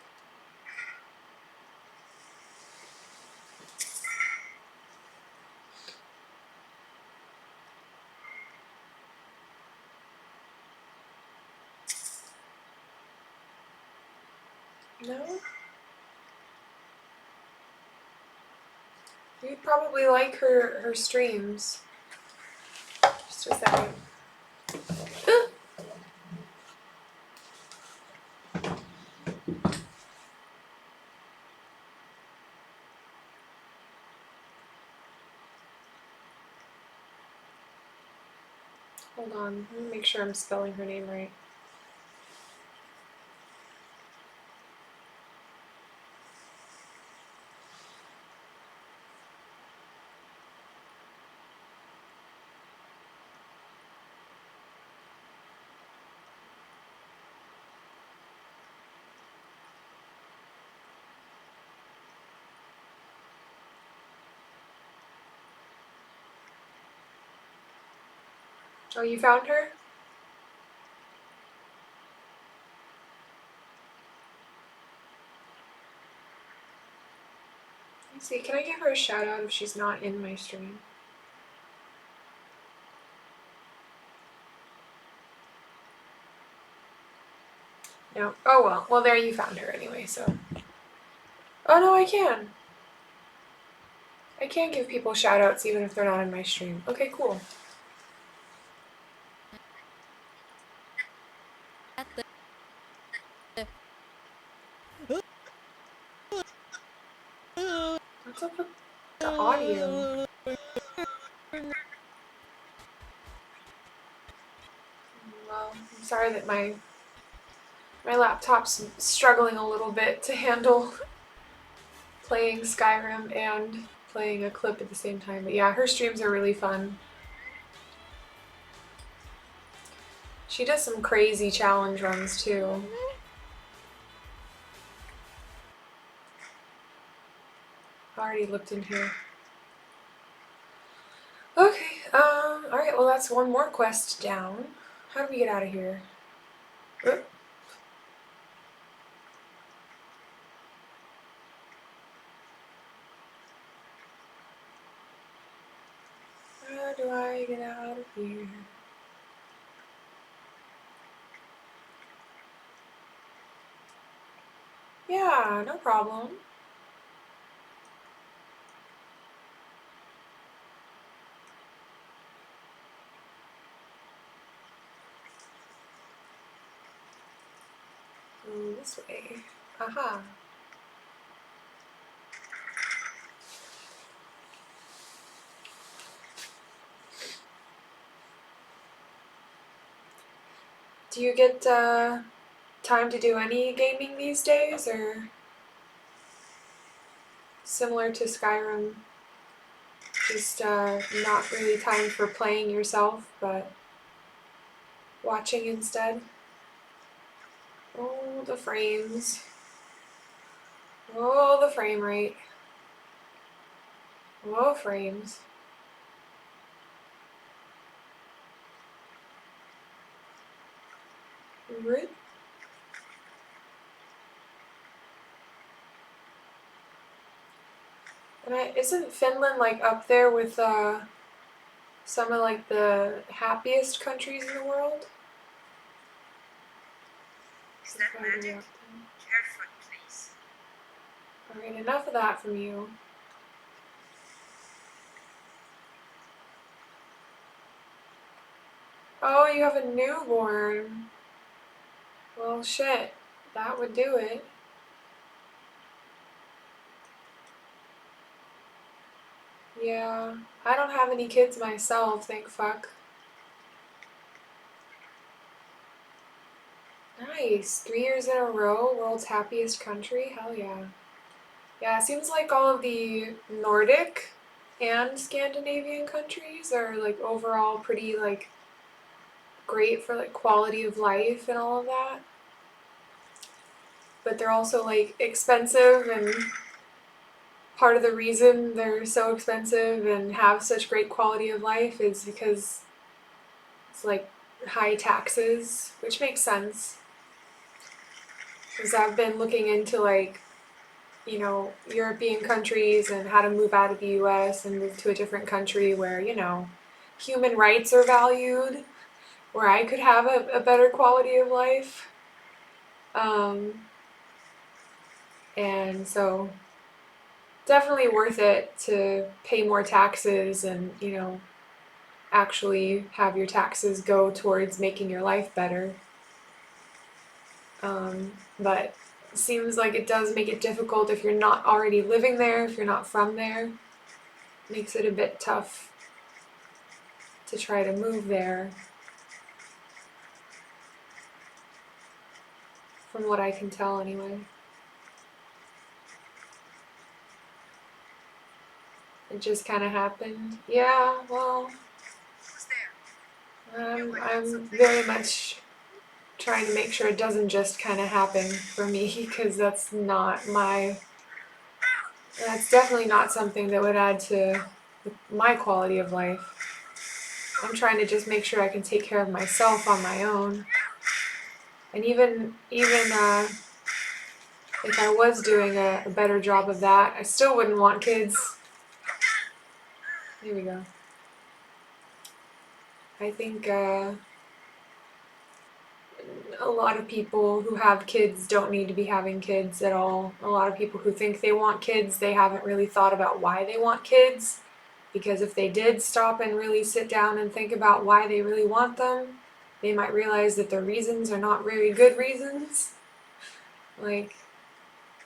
No? You'd probably like her streams. Just a second. Hold on, let me make sure I'm spelling her name right. Oh, you found her? Let me see, can I give her a shout out if she's not in my stream? No. Oh well. Well, there you found her anyway, so Oh no, I can. I can give people shoutouts even if they're not in my stream. Okay, cool. What's up with the audio? Well, I'm sorry that my laptop's struggling a little bit to handle playing Skyrim and playing a clip at the same time. But yeah, her streams are really fun. She does some crazy challenge runs too. Already looked in here. Okay, alright, well that's one more quest down. How do we get out of here? Oop. How do I get out of here? Yeah, no problem. Go this way. Aha. Do you get time to do any gaming these days, or similar to Skyrim, just not really time for playing yourself, but watching instead? Oh, the frames. Oh, the frame rate. Oh, frames. Rip. And isn't Finland like up there with some of like the happiest countries in the world? Is that magic? Careful, please. Alright, enough of that from you. Oh, you have a newborn. Well, shit. That would do it. Yeah, I don't have any kids myself, thank fuck. Nice. 3 years in a row, world's happiest country? Hell yeah. Yeah, it seems like all of the Nordic and Scandinavian countries are like overall pretty like great for like quality of life and all of that. But they're also like expensive, and part of the reason they're so expensive and have such great quality of life is because it's like high taxes, which makes sense. Because I've been looking into like, you know, European countries and how to move out of the US and move to a different country where, you know, human rights are valued, where I could have a better quality of life. And so definitely worth it to pay more taxes and, you know, actually have your taxes go towards making your life better. But it seems like it does make it difficult if you're not already living there, if you're not from there. Makes it a bit tough to try to move there, from what I can tell anyway. It just kind of happened. Yeah, well, Who's there? I'm very much trying to make sure it doesn't just kind of happen for me, because that's definitely not something that would add to my quality of life. I'm trying to just make sure I can take care of myself on my own. And even if I was doing a better job of that, I still wouldn't want kids. Here we go. I think a lot of people who have kids don't need to be having kids at all. A lot of people who think they want kids, they haven't really thought about why they want kids. Because if they did stop and really sit down and think about why they really want them, they might realize that their reasons are not very good reasons. Like,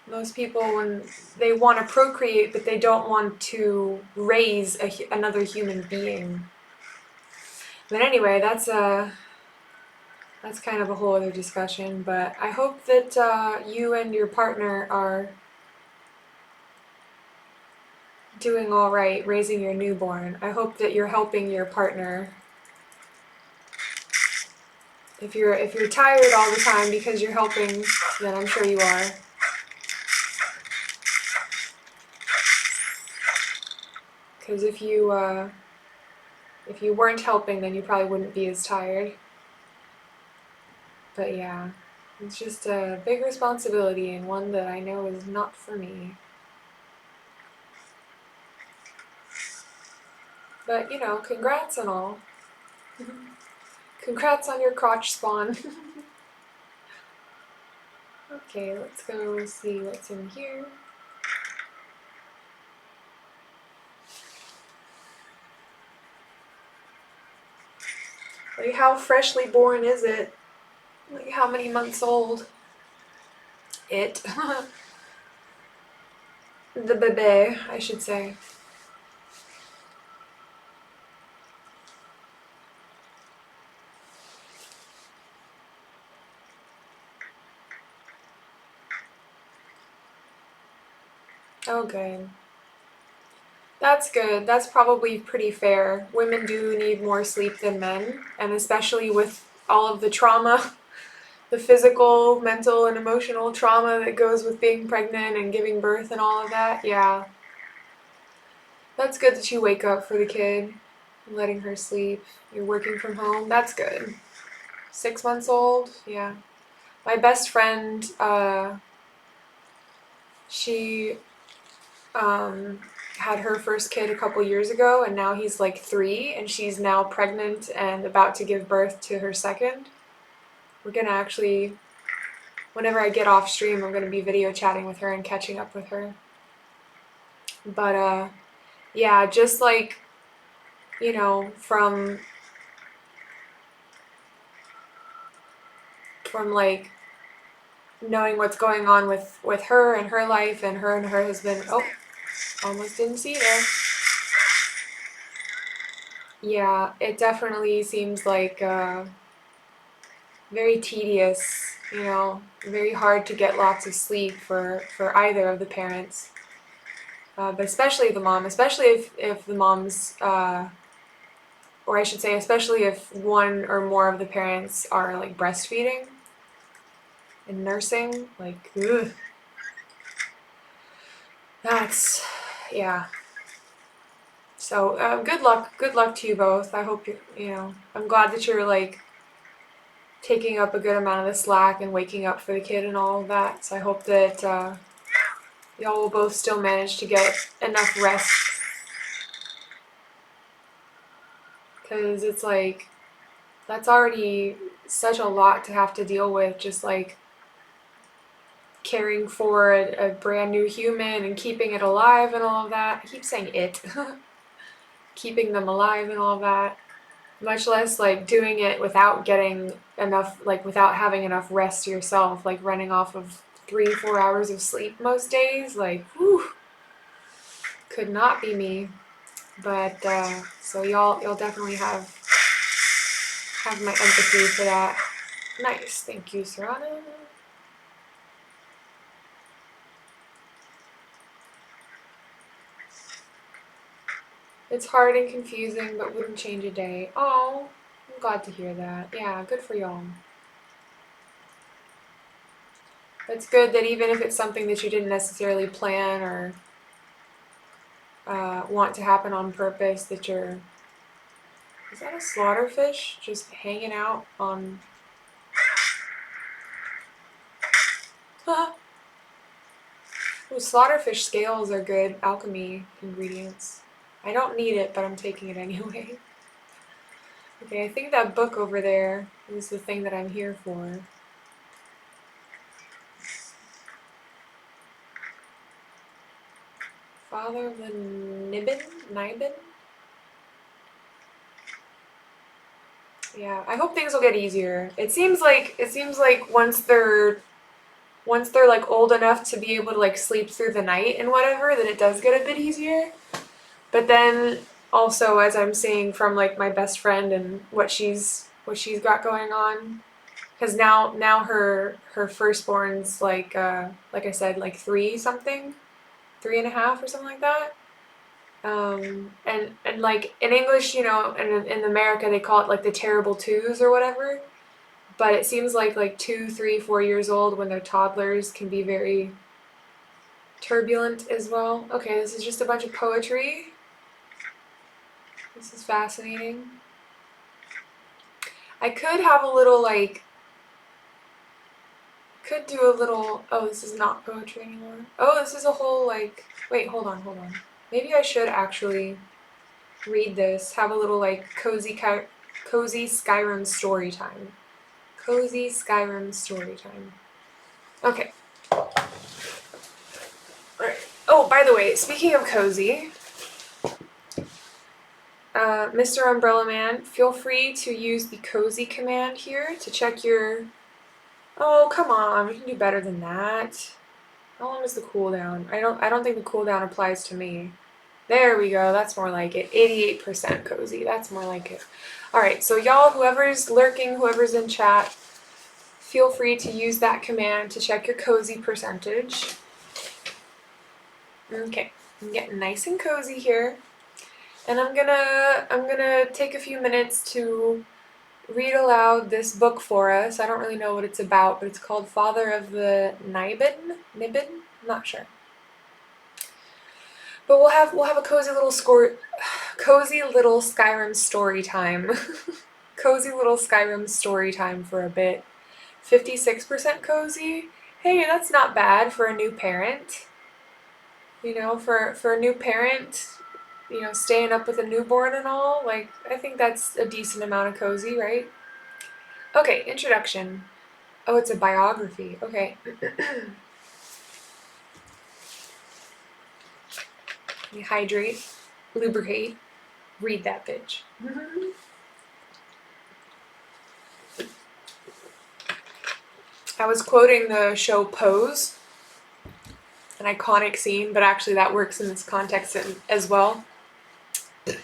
most people, when they want to procreate, but they don't want to raise another human being. But anyway, that's kind of a whole other discussion. But I hope that you and your partner are doing all right raising your newborn. I hope that you're helping your partner. If you're tired all the time because you're helping, then I'm sure you are. Because if you weren't helping, then you probably wouldn't be as tired. But yeah, it's just a big responsibility and one that I know is not for me. But you know, congrats and all. Congrats on your crotch spawn. Okay, let's go see what's in here. Like, how freshly born is it? Like, how many months old? It. The bebe, I should say. Oh, good. That's good. That's probably pretty fair. Women do need more sleep than men, and especially with all of the trauma, the physical, mental, and emotional trauma that goes with being pregnant and giving birth and all of that. Yeah. That's good that you wake up for the kid, letting her sleep. You're working from home. That's good. 6 months old? Yeah. My best friend, she had her first kid a couple years ago, and now he's like 3, and she's now pregnant and about to give birth to her second. We're gonna actually, whenever I get off stream, I'm gonna be video chatting with her and catching up with her. But yeah, just like, you know, from like knowing what's going on with her and her life and her husband. Oh, almost didn't see there. Yeah, it definitely seems like very tedious, you know, very hard to get lots of sleep for either of the parents. But especially the mom, especially if the mom's, or I should say, especially if one or more of the parents are like breastfeeding and nursing, like, ugh. That's, yeah. So good luck to you both. I hope you know, I'm glad that you're like taking up a good amount of the slack and waking up for the kid and all of that. So I hope that y'all will both still manage to get enough rest. Because it's like, that's already such a lot to have to deal with, just like caring for a brand new human and keeping it alive and all of that. I keep saying it. Keeping them alive and all of that. Much less like doing it without getting enough, like without having enough rest yourself, like running off of 3-4 hours of sleep most days. Like, whew, could not be me. But so y'all definitely have my empathy for that. Nice, thank you, Serrano. It's hard and confusing, but wouldn't change a day. Oh, I'm glad to hear that. Yeah, good for y'all. It's good that even if it's something that you didn't necessarily plan or want to happen on purpose, that you're... Is that a slaughterfish just hanging out on... Ooh, slaughterfish scales are good alchemy ingredients. I don't need it, but I'm taking it anyway. Okay, I think that book over there is the thing that I'm here for. Father of the Nibin? Yeah, I hope things will get easier. It seems like once they're like old enough to be able to like sleep through the night and whatever, then it does get a bit easier. But then also, as I'm seeing from like my best friend and what she's got going on, because now her firstborn's like I said, like 3 something, 3.5 or something like that. And like in English, and in America they call it like the terrible twos or whatever. But it seems like 2, 3, 4 years old when they're toddlers can be very turbulent as well. Okay, this is just a bunch of poetry. This is fascinating. I could have a little could do a little, oh, this is not poetry anymore. Oh, this is a whole wait, hold on. Maybe I should actually read this, have a little cozy Skyrim story time. Cozy Skyrim story time. Okay. Alright. Oh, by the way, speaking of cozy, Mr. Umbrella Man, feel free to use the cozy command here to check your... Oh, come on, we can do better than that. How long is the cooldown? I don't think the cooldown applies to me. There we go, that's more like it. 88% cozy, that's more like it. Alright, so y'all, whoever's lurking, whoever's in chat, feel free to use that command to check your cozy percentage. Okay, I'm getting nice and cozy here. And I'm gonna take a few minutes to read aloud this book for us. I don't really know what it's about, but it's called Father of the Nibin? I'm not sure. But we'll have a cozy little Skyrim story time. Cozy little Skyrim story time for a bit. 56% cozy. Hey, that's not bad for a new parent. For a new parent, staying up with a newborn and all, I think that's a decent amount of cozy, right? Okay, introduction. Oh, it's a biography. Okay. You hydrate, lubricate, read that bitch. I was quoting the show Pose, an iconic scene, but actually that works in this context as well,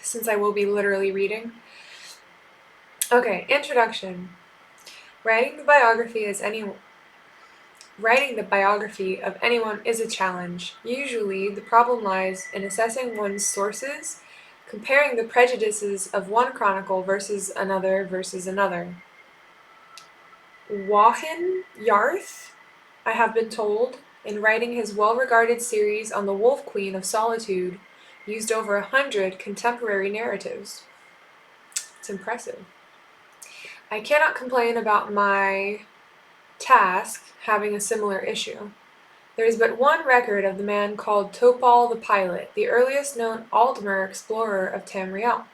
since I will be literally reading. Okay, introduction. Writing the biography of anyone is a challenge. Usually, the problem lies in assessing one's sources, comparing the prejudices of one chronicle versus another. Wahin Yarth, I have been told, in writing his well-regarded series on the Wolf Queen of Solitude, used over 100 contemporary narratives. It's impressive. I cannot complain about my task having a similar issue. There is but one record of the man called Topal the Pilot, the earliest known Aldmer explorer of Tamriel.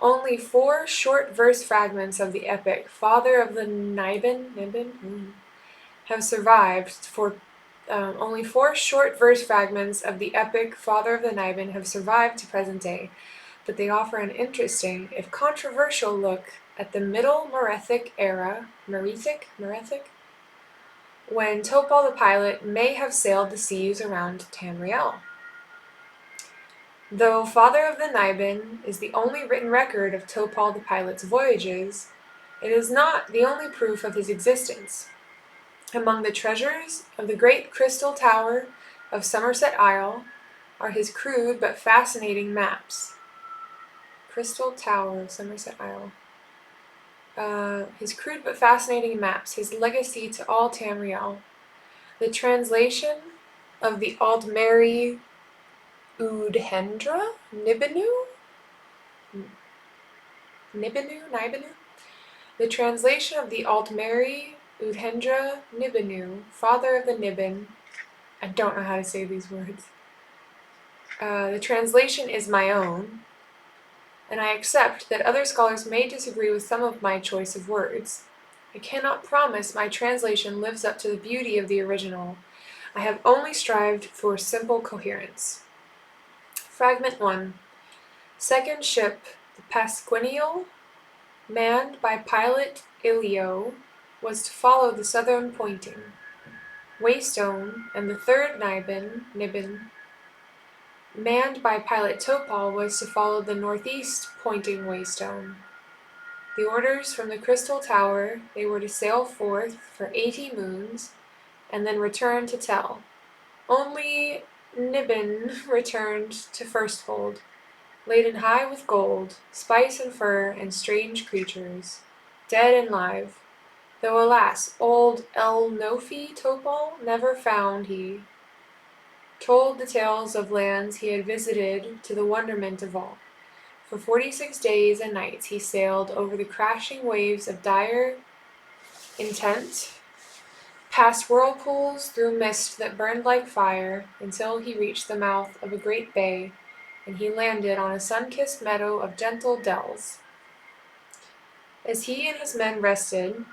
Only 4 short verse fragments of the epic Father of the Nibin have survived only 4 short verse fragments of the epic Father of the Nibin have survived to present day, but they offer an interesting, if controversial, look at the Middle Merethic era, Merethic, when Topal the Pilot may have sailed the seas around Tamriel. Though Father of the Nibin is the only written record of Topal the Pilot's voyages, it is not the only proof of his existence. Among the treasures of the great crystal tower of Somerset Isle are his crude but fascinating maps. Crystal Tower of Somerset Isle. His crude but fascinating maps, his legacy to all Tamriel. The translation of the Aldmeri Udhendra? Nibinu? The translation of the Aldmeri Udhendra Nibinu, Father of the Nibin. I don't know how to say these words. The translation is my own, and I accept that other scholars may disagree with some of my choice of words. I cannot promise my translation lives up to the beauty of the original. I have only strived for simple coherence. Fragment 1. Second ship, the Pasquinial, manned by pilot Ilio, was to follow the southern pointing Waystone, and the third Nibbin, manned by pilot Topal, was to follow the northeast pointing Waystone. The orders from the Crystal Tower, they were to sail forth for 80 moons, and then return to Tel. Only Nibbin returned to Firstfold, laden high with gold, spice and fur, and strange creatures, dead and live. Though alas, old El Nofi Topal never found he told the tales of lands he had visited to the wonderment of all. For 46 days and nights he sailed over the crashing waves of dire intent, past whirlpools through mist that burned like fire, until he reached the mouth of a great bay, and he landed on a sun-kissed meadow of gentle dells. As he and his men rested,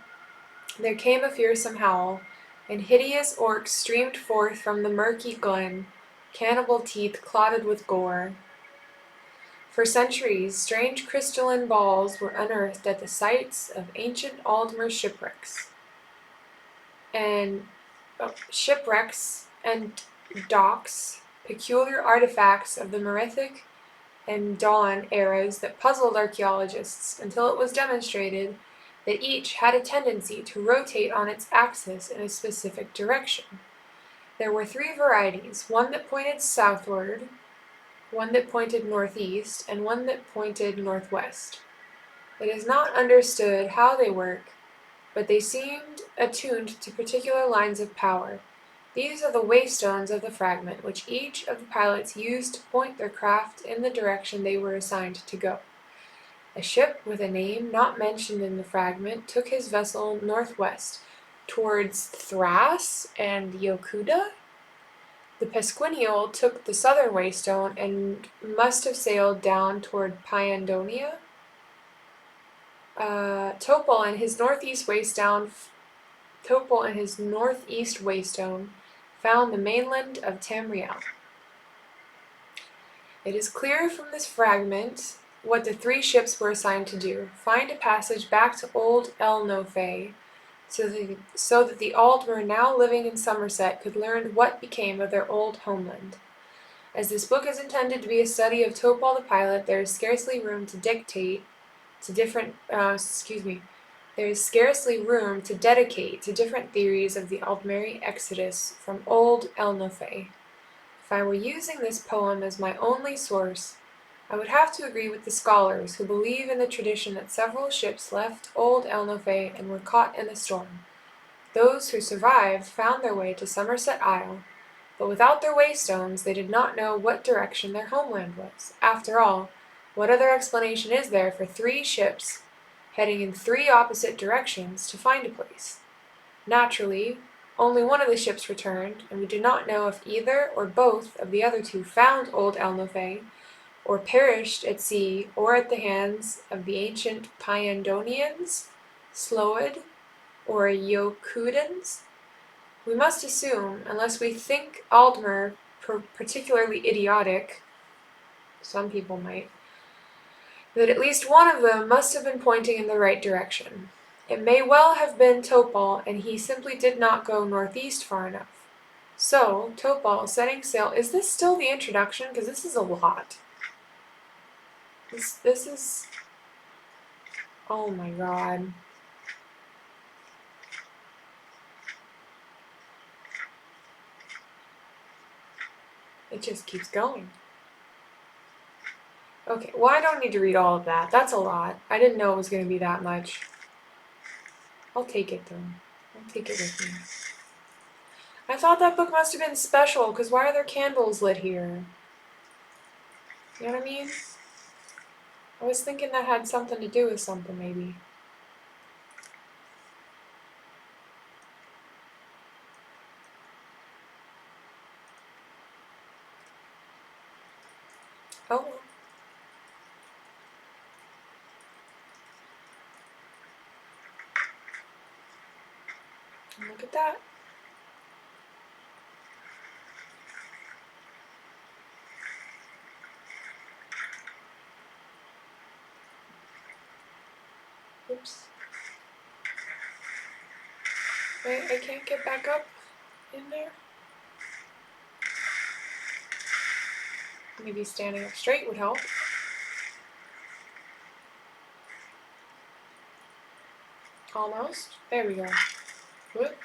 there came a fearsome howl, and hideous orcs streamed forth from the murky glen, cannibal teeth clotted with gore. For centuries, strange crystalline balls were unearthed at the sites of ancient Aldmer shipwrecks and docks, peculiar artifacts of the Merithic and Dawn eras that puzzled archaeologists until it was demonstrated that each had a tendency to rotate on its axis in a specific direction. There were 3 varieties, one that pointed southward, one that pointed northeast, and one that pointed northwest. It is not understood how they work, but they seemed attuned to particular lines of power. These are the waystones of the fragment, which each of the pilots used to point their craft in the direction they were assigned to go. A ship with a name not mentioned in the fragment took his vessel northwest, towards Thras and Yokuda. The Pasquinial took the southern waystone and must have sailed down toward Pyandonia. Topal and his northeast waystone found the mainland of Tamriel. It is clear from this fragment what the 3 ships were assigned to do: find a passage back to old El Nofe, so that the Aldmer now living in Somerset could learn what became of their old homeland. As this book is intended to be a study of Topal the pilot, there is scarcely room to dedicate to different theories of the Aldmeri exodus from old El Nofe. If I were using this poem as my only source, I would have to agree with the scholars who believe in the tradition that several ships left old El Nofe and were caught in a storm. Those who survived found their way to Somerset Isle, but without their waystones they did not know what direction their homeland was. After all, what other explanation is there for 3 ships heading in 3 opposite directions to find a place? Naturally, only one of the ships returned, and we do not know if either or both of the other 2 found old El Nofe, or perished at sea or at the hands of the ancient Pyandonians, Sload, or Yokudans. We must assume, unless we think Aldmer particularly idiotic, some people might, that at least one of them must have been pointing in the right direction. It may well have been Topal, and he simply did not go northeast far enough. So, Topal setting sail. Is this still the introduction? Because this is a lot. This is... Oh my god. It just keeps going. Okay, well I don't need to read all of that. That's a lot. I didn't know it was going to be that much. I'll take it though. I'll take it with me. I thought that book must have been special, because why are there candles lit here? You know what I mean? I was thinking that had something to do with something, maybe. Oh. Look at that. Wait, I can't get back up in there? Maybe standing up straight would help. Almost. There we go. Whoop.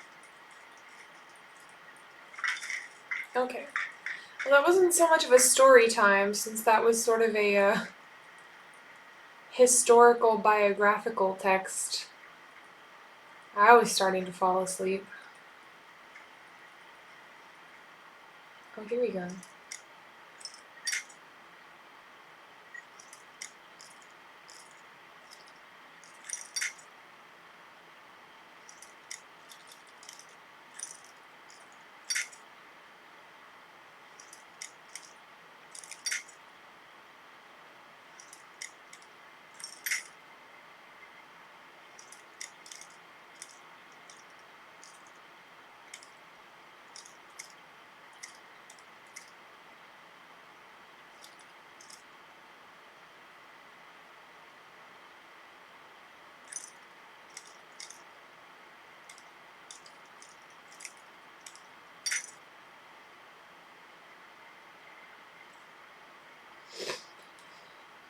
Okay. Well, that wasn't so much of a story time, since that was sort of a historical biographical text. I was starting to fall asleep. Oh, here we go.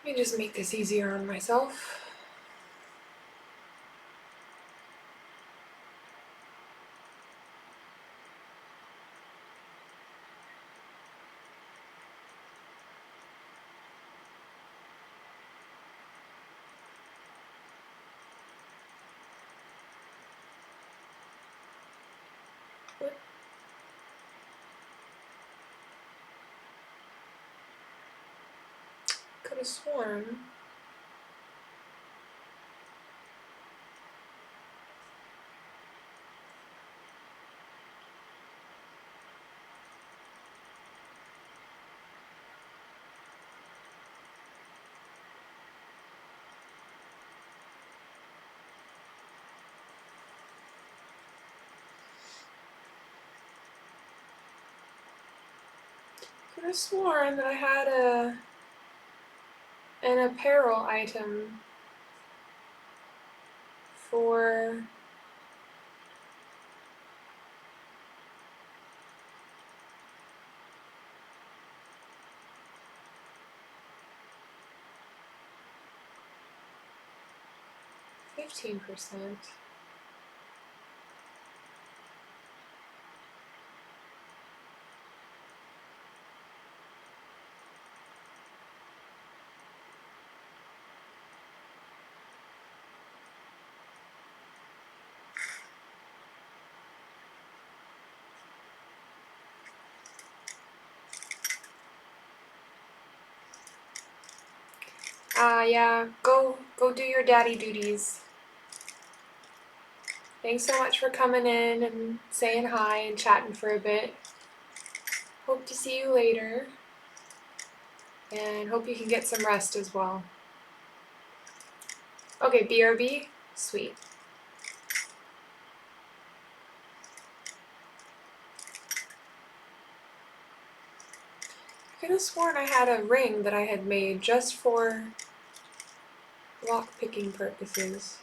Let me just make this easier on myself. Could have sworn. Could have sworn that I had an apparel item for %. Yeah, go do your daddy duties. Thanks so much for coming in and saying hi and chatting for a bit. Hope to see you later. And hope you can get some rest as well. Okay, BRB? Sweet. I could have sworn I had a ring that I had made just for lock-picking purposes.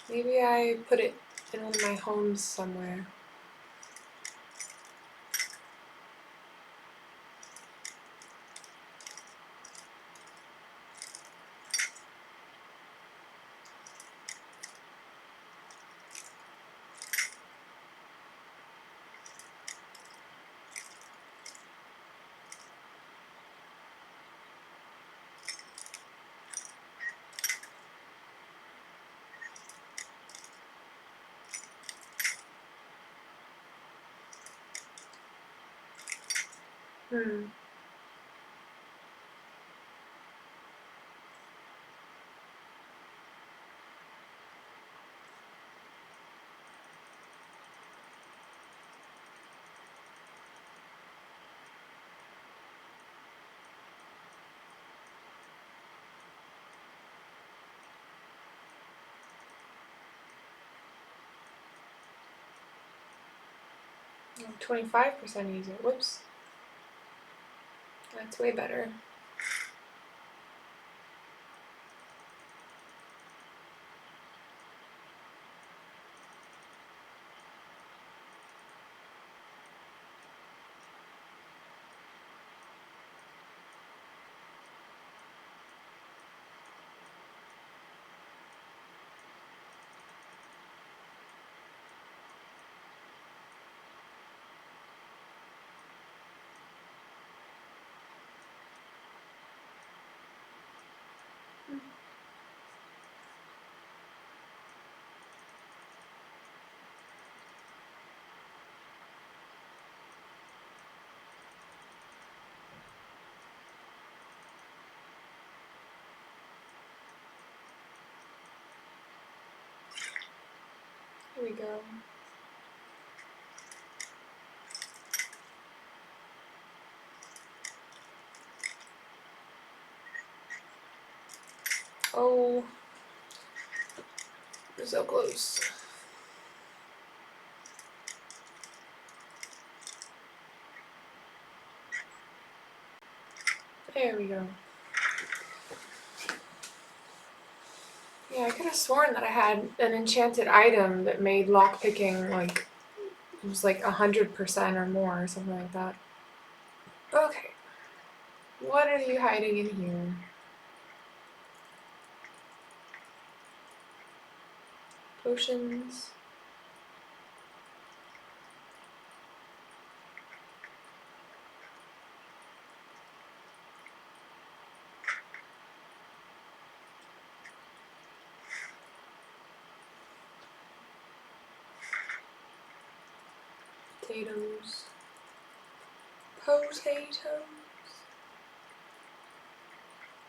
Maybe I put it in one of my homes somewhere. Hmm. Oh, 25% easier. Whoops. That's way better. we go. Oh, we're so close. There we go. Yeah, I could have sworn that I had an enchanted item that made lockpicking like it was like 100% or more or something like that. Okay. What are you hiding in here? Potions. Potatoes. Potatoes.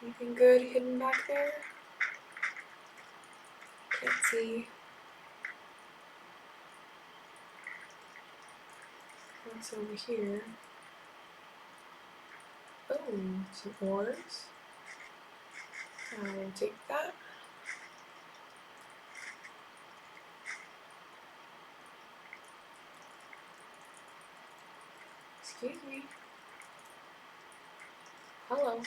Anything good hidden back there? Can't see. What's over here? Oh, some ores. I will take that. Excuse me. Hello.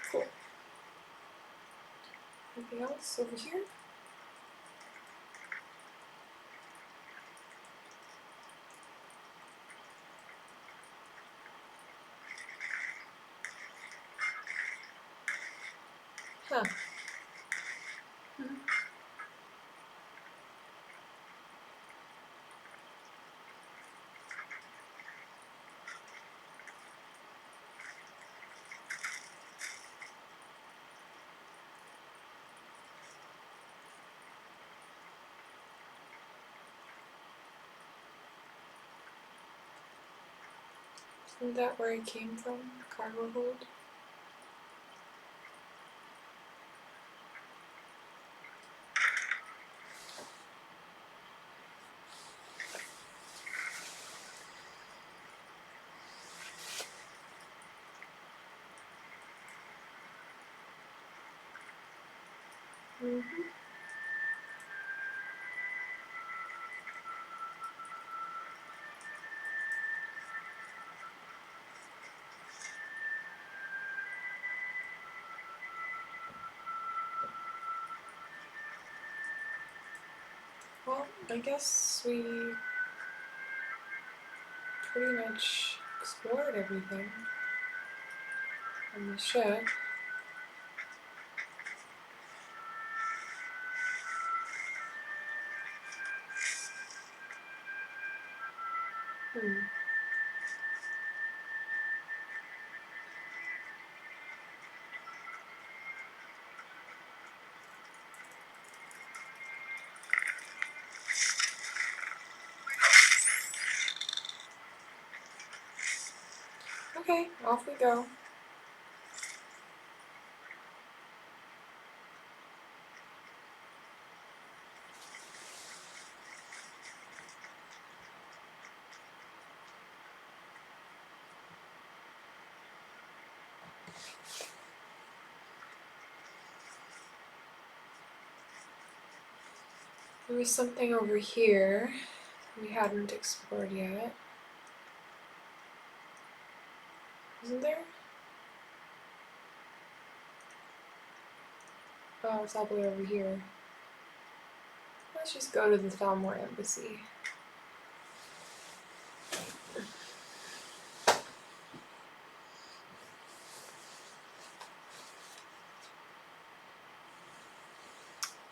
Cool. Anything else over here? Huh. Isn't that where it came from? Cargo hold? Mm-hmm. Well, I guess we pretty much explored everything on the ship. Hmm. Okay, off we go. There was something over here we hadn't explored yet. Isn't there? Oh, it's all the way over here. Let's just go to the Thalmor embassy.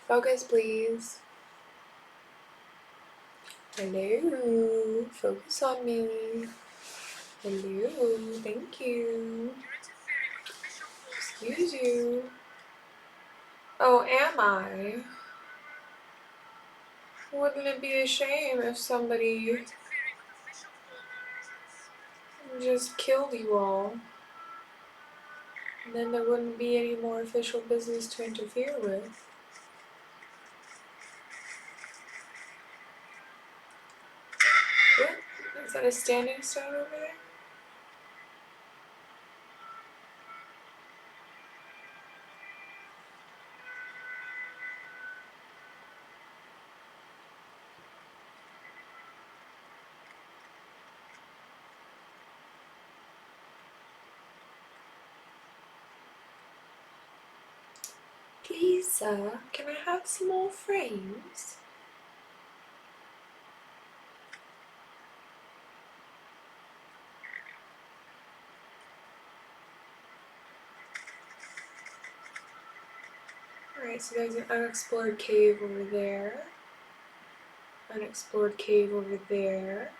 Focus, please. Hello, focus on me. Hello, thank you. You're interfering with official rules. Excuse you. Oh, am I? Wouldn't it be a shame if You're somebody interfering with official rules. just killed you all? And then there wouldn't be any more official business to interfere with. What? Is that a standing stone over there? Please, sir, can I have some more frames? Alright, so there's an unexplored cave over there. Unexplored cave over there.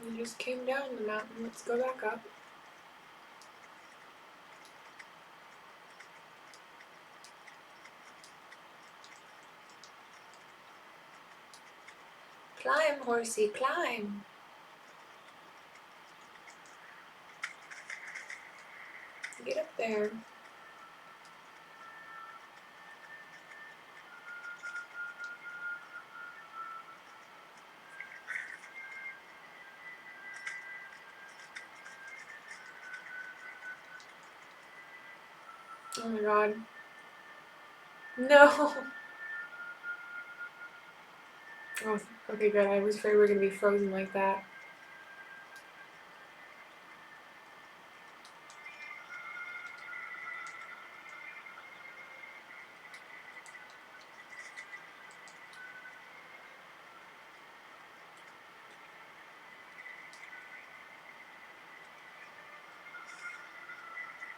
We just came down the mountain. Let's go back up. Climb, horsey, climb. Get up there. Oh my god. No! Oh, okay, good. I was afraid we were gonna be frozen like that.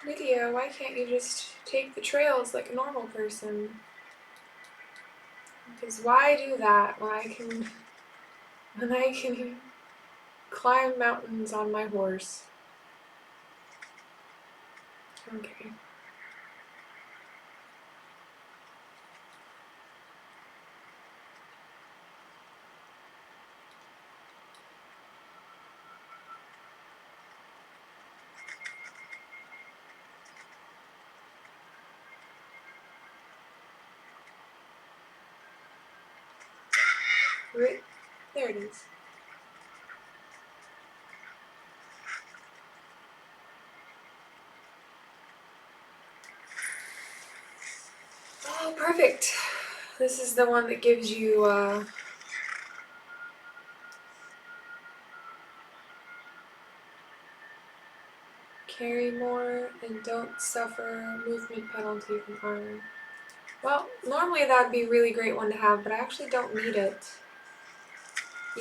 Lydia, why can't you just take the trails like a normal person? Because why do that when I can climb mountains on my horse? Okay. Right there it is. Oh, perfect. This is the one that gives you carry more and don't suffer movement penalty from armor. Well, normally that would be a really great one to have, but I actually don't need it.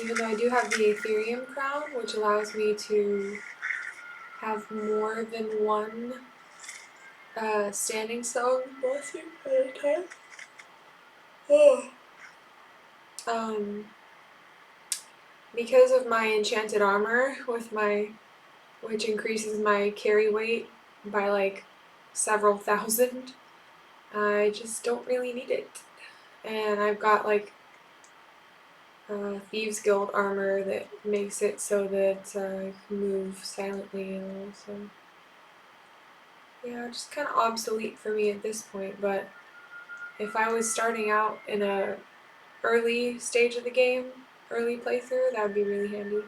Even though I do have the Ethereum crown, which allows me to have more than one standing stone blessing at a time. Oh. Because of my enchanted armor which increases my carry weight by like several thousand, I just don't really need it. And I've got like Thieves Guild armor that makes it so that I can move silently and also, yeah, just kind of obsolete for me at this point. But if I was starting out in a early stage of the game, early playthrough, that would be really handy.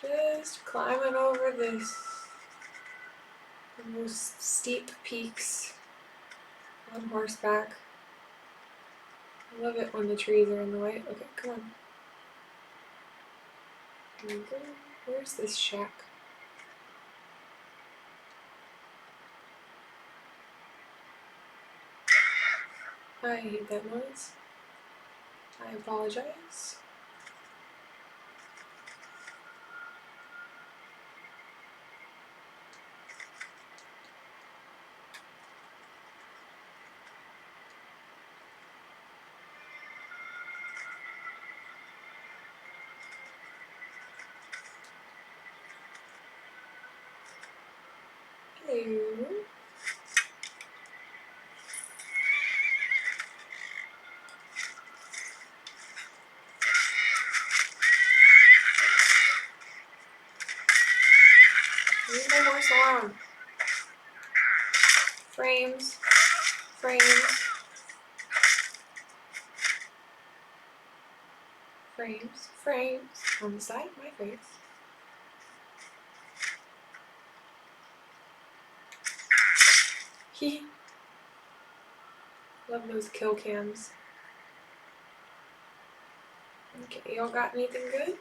Just climbing over this. The most steep peaks on horseback. I love it when the trees are in the way. Okay, come on. There we go. Where's this shack? I hate that noise. I apologize. Hello. Leave my horse alone. Frames. Frames. Frames. Frames. On the side of my face. Hee. Love those kill cams. Okay, y'all got anything good?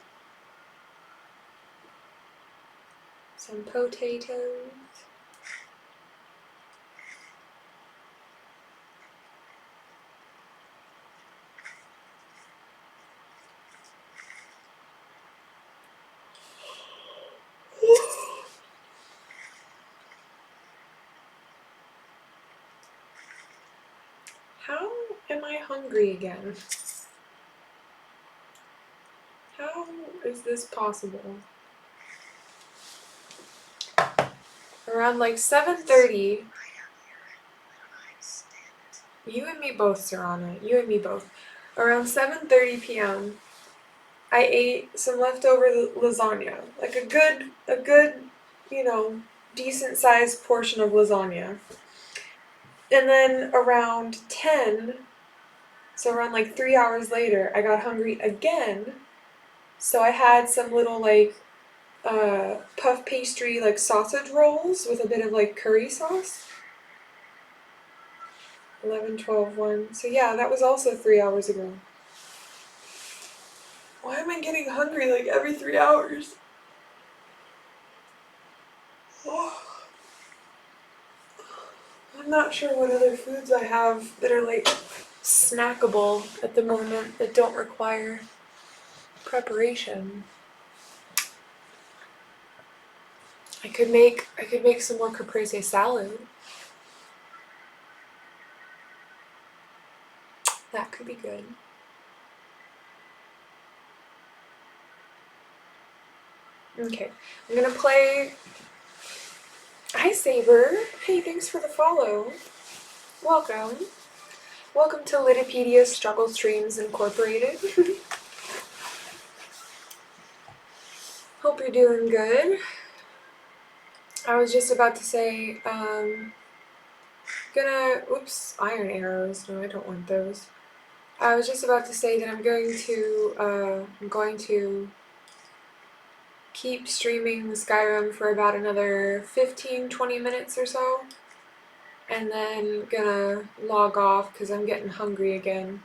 Some potatoes. How am I hungry again? How is this possible? Around like 7:30. You and me both, Serana. You and me both. Around 7:30 p.m. I ate some leftover lasagna. Like a good, decent sized portion of lasagna. And then around 10, so around like 3 hours later, I got hungry again. So I had some little puff pastry like sausage rolls with a bit of like curry sauce. 11, 12, 1. So yeah, that was also 3 hours ago. Why am I getting hungry like every 3 hours? Oh. I'm not sure what other foods I have that are like snackable at the moment that don't require preparation. I could make some more caprese salad. That could be good. Okay, I'm gonna play. Hi Saber. Hey, thanks for the follow. Welcome. Welcome to Litipedia Struggle Streams Incorporated. Hope you're doing good. I was just about to say, oops, iron arrows. No, I don't want those. I was just about to say that I'm going to keep streaming Skyrim for about another 15-20 minutes or so, and then gonna log off because I'm getting hungry again.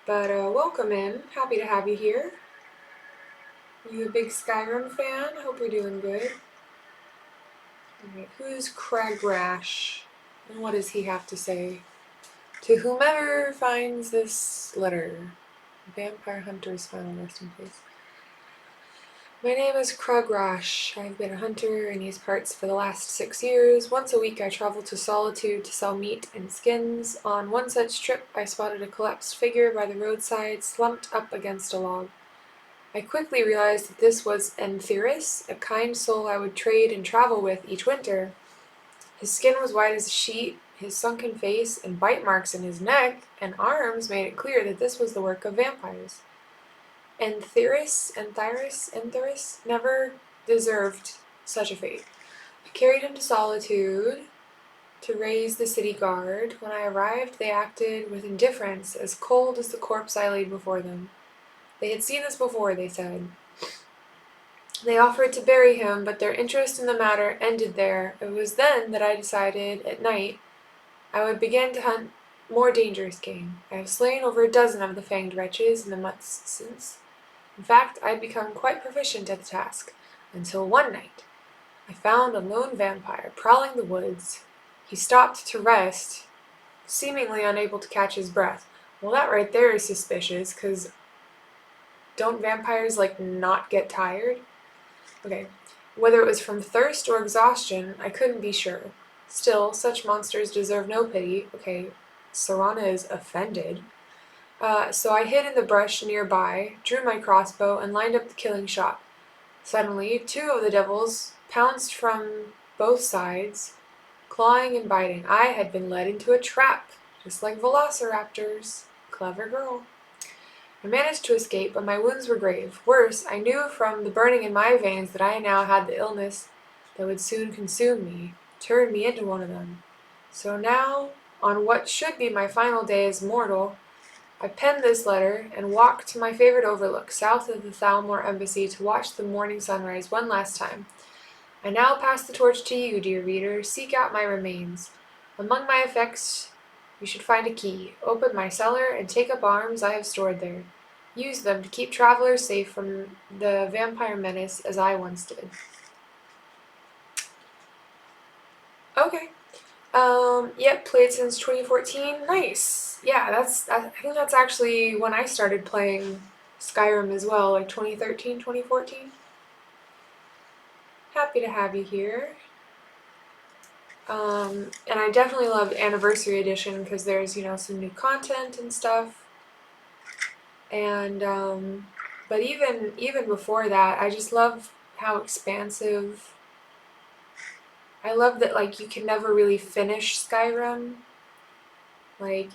But welcome in. Happy to have you here. You a big Skyrim fan? I hope you're doing good. Alright, who's Craig Rash? And what does he have to say? To whomever finds this letter. Vampire Hunter's final resting place. My name is Krugrash. I've been a hunter in these parts for the last 6 years. Once a week I travel to Solitude to sell meat and skins. On one such trip I spotted a collapsed figure by the roadside, slumped up against a log. I quickly realized that this was Entheris, a kind soul I would trade and travel with each winter. His skin was white as a sheet, his sunken face and bite marks in his neck and arms made it clear that this was the work of vampires. Entheris never deserved such a fate. I carried him to Solitude to raise the city guard. When I arrived, they acted with indifference, as cold as the corpse I laid before them. They had seen this before, they said. They offered to bury him, but their interest in the matter ended there. It was then that I decided, at night, I would begin to hunt more dangerous game. I have slain over a dozen of the fanged wretches in the months since. In fact, I had become quite proficient at the task, until one night I found a lone vampire prowling the woods. He stopped to rest, seemingly unable to catch his breath. Well, that right there is suspicious, because don't vampires, not get tired? Okay. Whether it was from thirst or exhaustion, I couldn't be sure. Still, such monsters deserve no pity. Okay, Serana is offended. So I hid in the brush nearby, drew my crossbow, and lined up the killing shot. Suddenly, two of the devils pounced from both sides, clawing and biting. I had been led into a trap, just like velociraptors. Clever girl. I managed to escape, but my wounds were grave. Worse, I knew from the burning in my veins that I now had the illness that would soon consume me, turn me into one of them. So now, on what should be my final day as mortal, I penned this letter and walked to my favorite overlook, south of the Thalmor Embassy, to watch the morning sunrise one last time. I now pass the torch to you, dear reader. Seek out my remains. Among my effects, you should find a key. Open my cellar and take up arms I have stored there. Use them to keep travelers safe from the vampire menace as I once did. Okay. Yep, played since 2014. Nice. Yeah, I think that's actually when I started playing Skyrim as well, like 2013, 2014. Happy to have you here. And I definitely loved Anniversary Edition because there's, some new content and stuff. And, but even before that, I just love how expansive. I love that, you can never really finish Skyrim.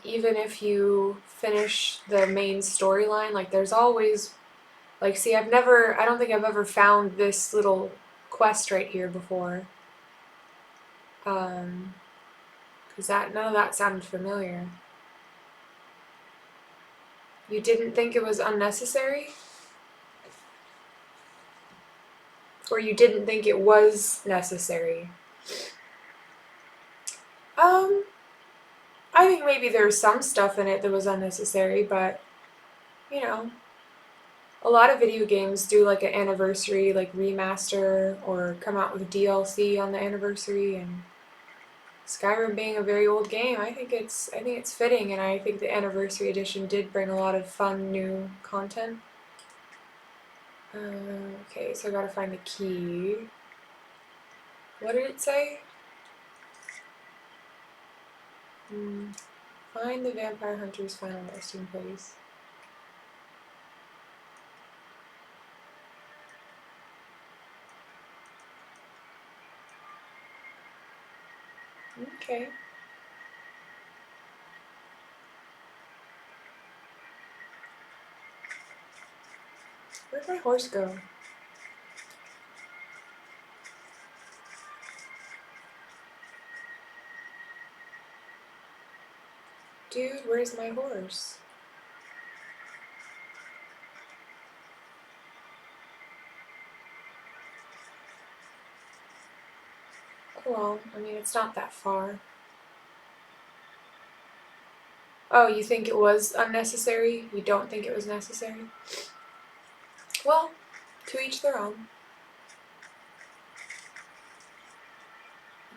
Even if you finish the main storyline, there's always, I don't think I've ever found this little quest right here before. Because none of that sounded familiar. You didn't think it was unnecessary? Or you didn't think it was necessary? I think maybe there's some stuff in it that was unnecessary, but, a lot of video games do an anniversary, remaster, or come out with DLC on the anniversary, and Skyrim being a very old game, I think it's fitting, and I think the anniversary edition did bring a lot of fun new content. Okay, so I gotta find the key. What did it say? Find the vampire hunter's final resting place. Okay. Where'd my horse go? Dude, where's my horse? Well, I mean, it's not that far. Oh, you think it was unnecessary? You don't think it was necessary? Well, to each their own.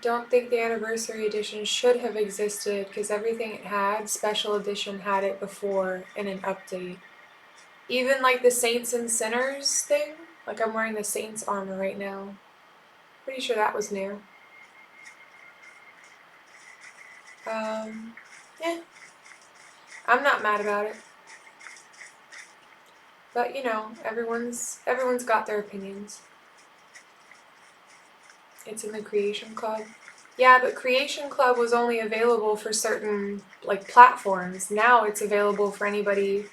Don't think the anniversary edition should have existed because everything it had, special edition had it before in an update. Even the Saints and Sinners thing, I'm wearing the Saints armor right now. Pretty sure that was new. Yeah. I'm not mad about it. But everyone's got their opinions. It's in the Creation Club. Yeah, but Creation Club was only available for certain platforms. Now it's available for anybody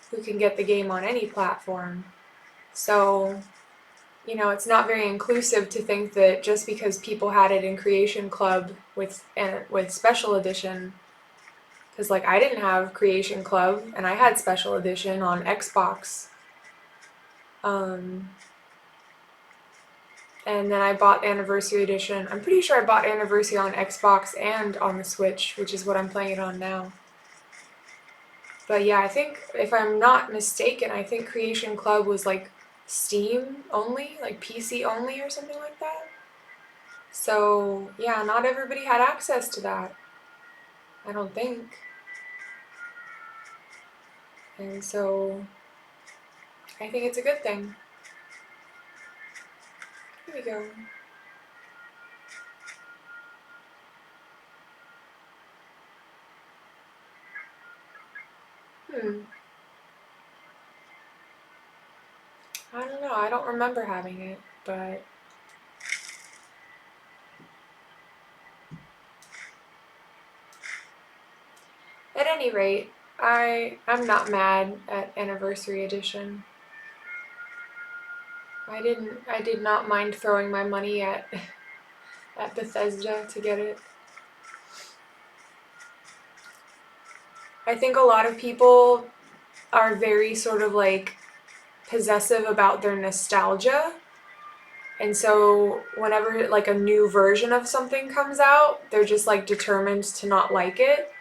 who can get the game on any platform. So, it's not very inclusive to think that just because people had it in Creation Club with Special Edition, because I didn't have Creation Club and I had Special Edition on Xbox. And then I bought Anniversary Edition. I'm pretty sure I bought Anniversary on Xbox and on the Switch, which is what I'm playing it on now. But yeah, I think, if I'm not mistaken, I think Creation Club was like Steam only, like PC only or something like that. So yeah, not everybody had access to that, I don't think. And so I think it's a good thing. Here we go. I don't know. I don't remember having it, but at any rate, I'm not mad at Anniversary Edition. I did not mind throwing my money at at Bethesda to get it. I think a lot of people are very sort of like possessive about their nostalgia. And so whenever like a new version of something comes out, they're just like determined to not like it.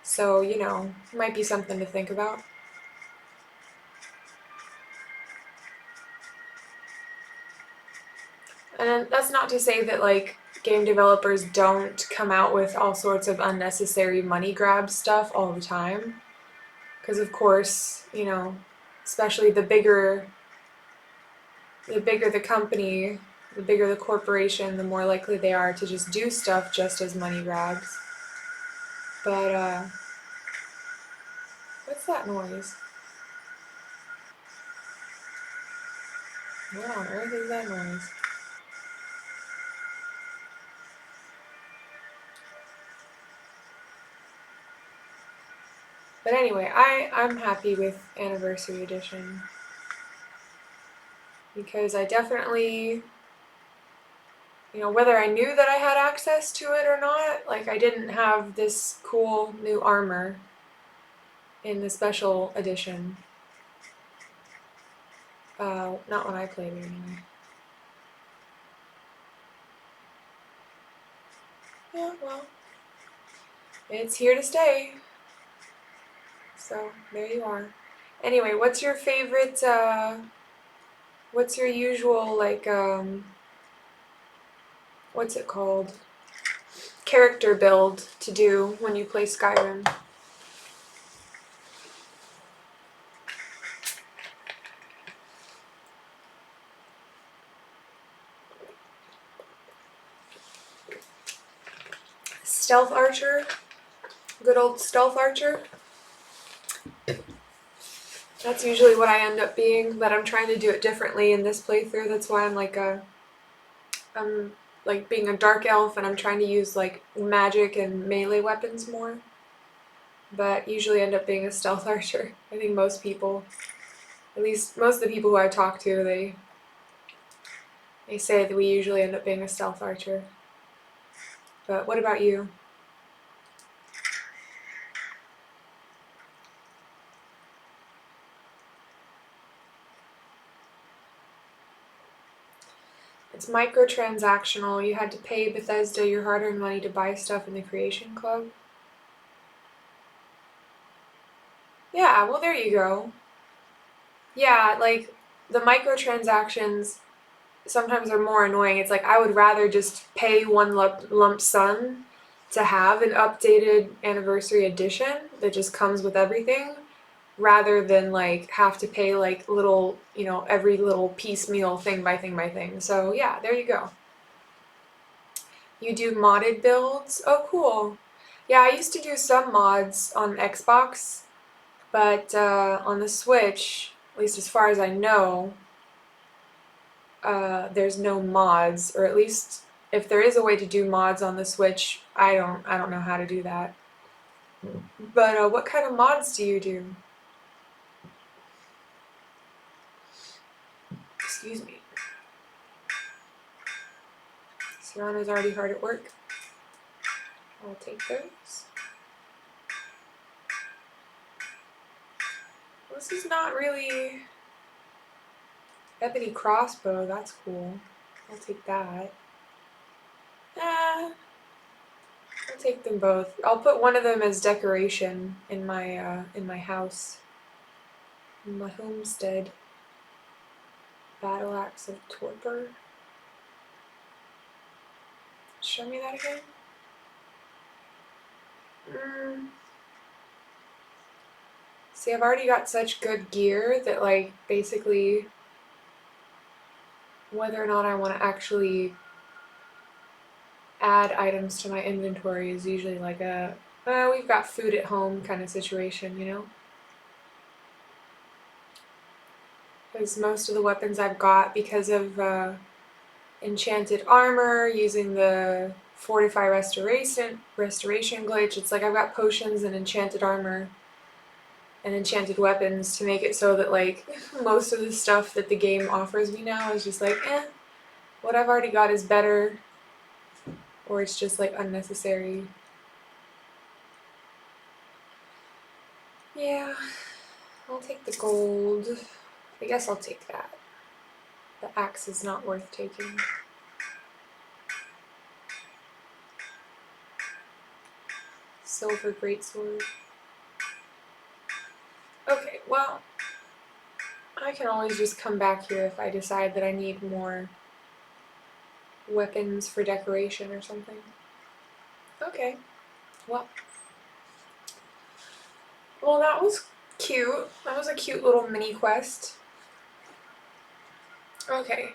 So, you know, might be something to think about. And that's not to say that like game developers don't come out with all sorts of unnecessary money grab stuff all the time. Because of course, you know, especially the bigger the company, the bigger the corporation, the more likely they are to just do stuff just as money grabs. But what's that noise? What on earth is that noise? But anyway, I'm happy with Anniversary Edition because I definitely, you know, whether I knew that I had access to it or not, like I didn't have this cool new armor in the special edition. Not when I played it anyway. Yeah, well, it's here to stay. So there you are. Anyway, what's your favorite? What's your usual like? What's it called? Character build to do when you play Skyrim? Stealth archer. Good old stealth archer. That's usually what I end up being, but I'm trying to do it differently in this playthrough. That's why I'm like being a dark elf and I'm trying to use like magic and melee weapons more. But usually end up being a stealth archer. I think most people, at least most of the people who I talk to, they say that we usually end up being a stealth archer. But what about you? It's microtransactional. You had to pay Bethesda your hard-earned money to buy stuff in the Creation Club. Yeah, well there you go. Yeah, like the microtransactions sometimes are more annoying. It's like I would rather just pay one lump sum to have an updated Anniversary Edition that just comes with everything rather than like have to pay like little, you know, every little piecemeal thing by thing by thing. So yeah, there you go. You do modded builds? Oh, cool. Yeah, I used to do some mods on Xbox, but on the Switch, at least as far as I know, there's no mods, or at least if there is a way to do mods on the Switch, I don't know how to do that. But what kind of mods do you do? Excuse me. Serrano's already hard at work. I'll take those. This is not really Ebony crossbow, that's cool. I'll take that. I'll take them both. I'll put one of them as decoration in my house. In my homestead. Battle axe of torpor. Show me that again. See, I've already got such good gear that, like, basically, whether or not I want to actually add items to my inventory is usually like a, we've got food at home kind of situation, you know? Because most of the weapons I've got, because of enchanted armor, using the fortify restoration glitch, it's like I've got potions and enchanted armor and enchanted weapons to make it so that, like, most of the stuff that the game offers me now is just like, what I've already got is better, or it's just like unnecessary. Yeah, I'll take the gold. I guess I'll take that. The axe is not worth taking. Silver greatsword. Okay, well, I can always just come back here if I decide that I need more weapons for decoration or something. Okay, well, that was cute. That was a cute little mini quest. Okay.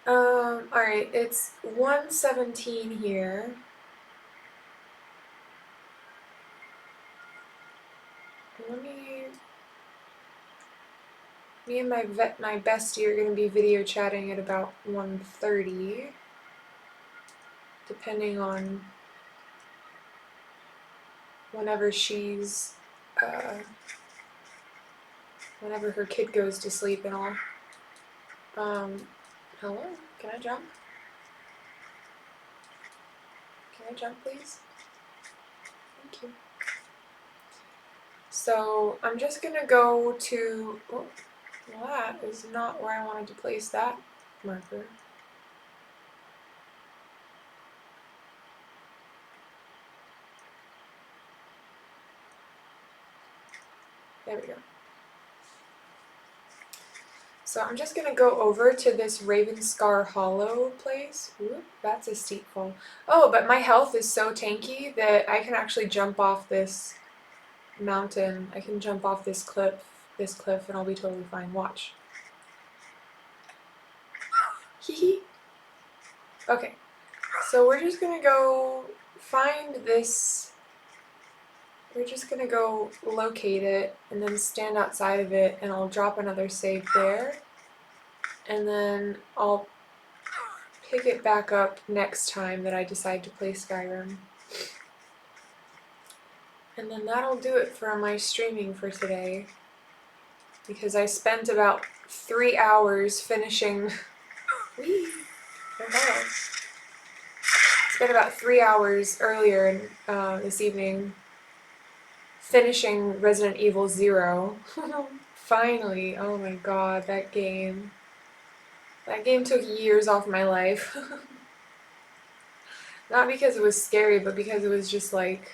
Alright, it's 1:17 here. Me and my bestie are gonna be video chatting at about 1:30, depending on whenever whenever her kid goes to sleep and all. Hello? Can I jump? Can I jump, please? Thank you. So I'm just gonna go to, well, that is not where I wanted to place that marker. There we go. So I'm just gonna go over to this Ravenscar Hollow place. Ooh, that's a steep fall. Oh, but my health is so tanky that I can actually jump off this mountain. I can jump off this cliff, and I'll be totally fine. Watch. Hee. Okay, so we're just gonna go find this. We're just gonna go locate it and then stand outside of it, and I'll drop another save there. And then I'll pick it back up next time that I decide to play Skyrim. And then that'll do it for my streaming for today. Because I spent about 3 hours finishing. Whee! Spent about 3 hours earlier this evening finishing Resident Evil 0. Finally, oh my god, that game. That game took years off my life. Not because it was scary, but because it was just like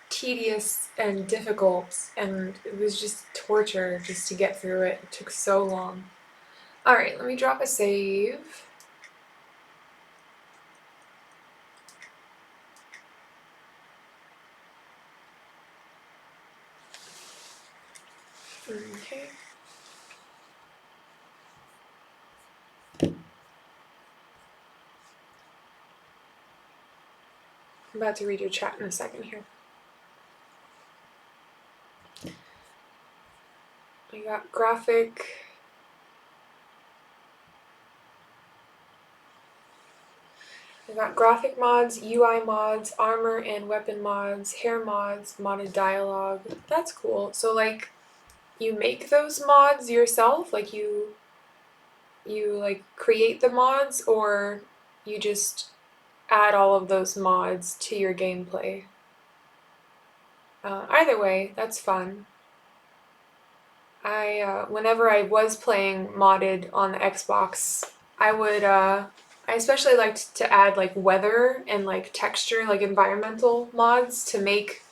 tedious and difficult, and it was just torture just to get through it. It took so long. Alright, let me drop a save. Okay. I'm about to read your chat in a second here. I got graphic. I got graphic mods, UI mods, armor and weapon mods, hair mods, modded dialogue. That's cool. So like, you make those mods yourself? Like you like create the mods, or you just add all of those mods to your gameplay? Either way, that's fun. whenever I was playing modded on the Xbox, I especially liked to add like weather and like texture, like environmental mods to make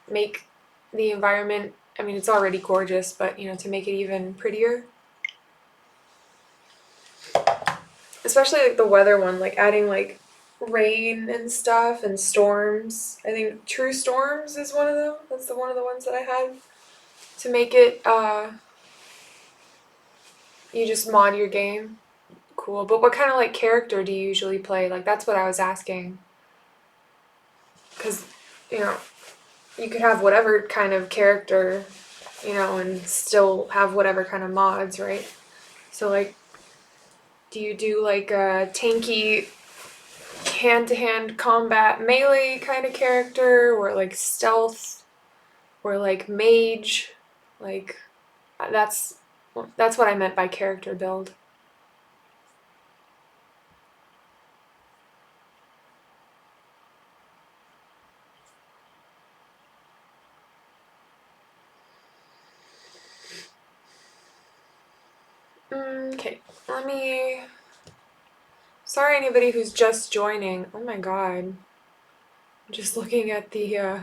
the environment, I mean, it's already gorgeous, but to make it even prettier. Especially like the weather one, like adding like rain and stuff and storms. I think True Storms is one of them. That's one of the ones that I had to make it you just mod your game. Cool. But what kind of like character do you usually play? Like that's what I was asking. Cuz you know, you could have whatever kind of character, and still have whatever kind of mods, right? So like do you do like a tanky hand-to-hand combat melee kind of character, or like stealth, or like mage? Like that's that's what I meant by character build. Okay, let me. Sorry, anybody who's just joining. Oh my god. I'm just looking at the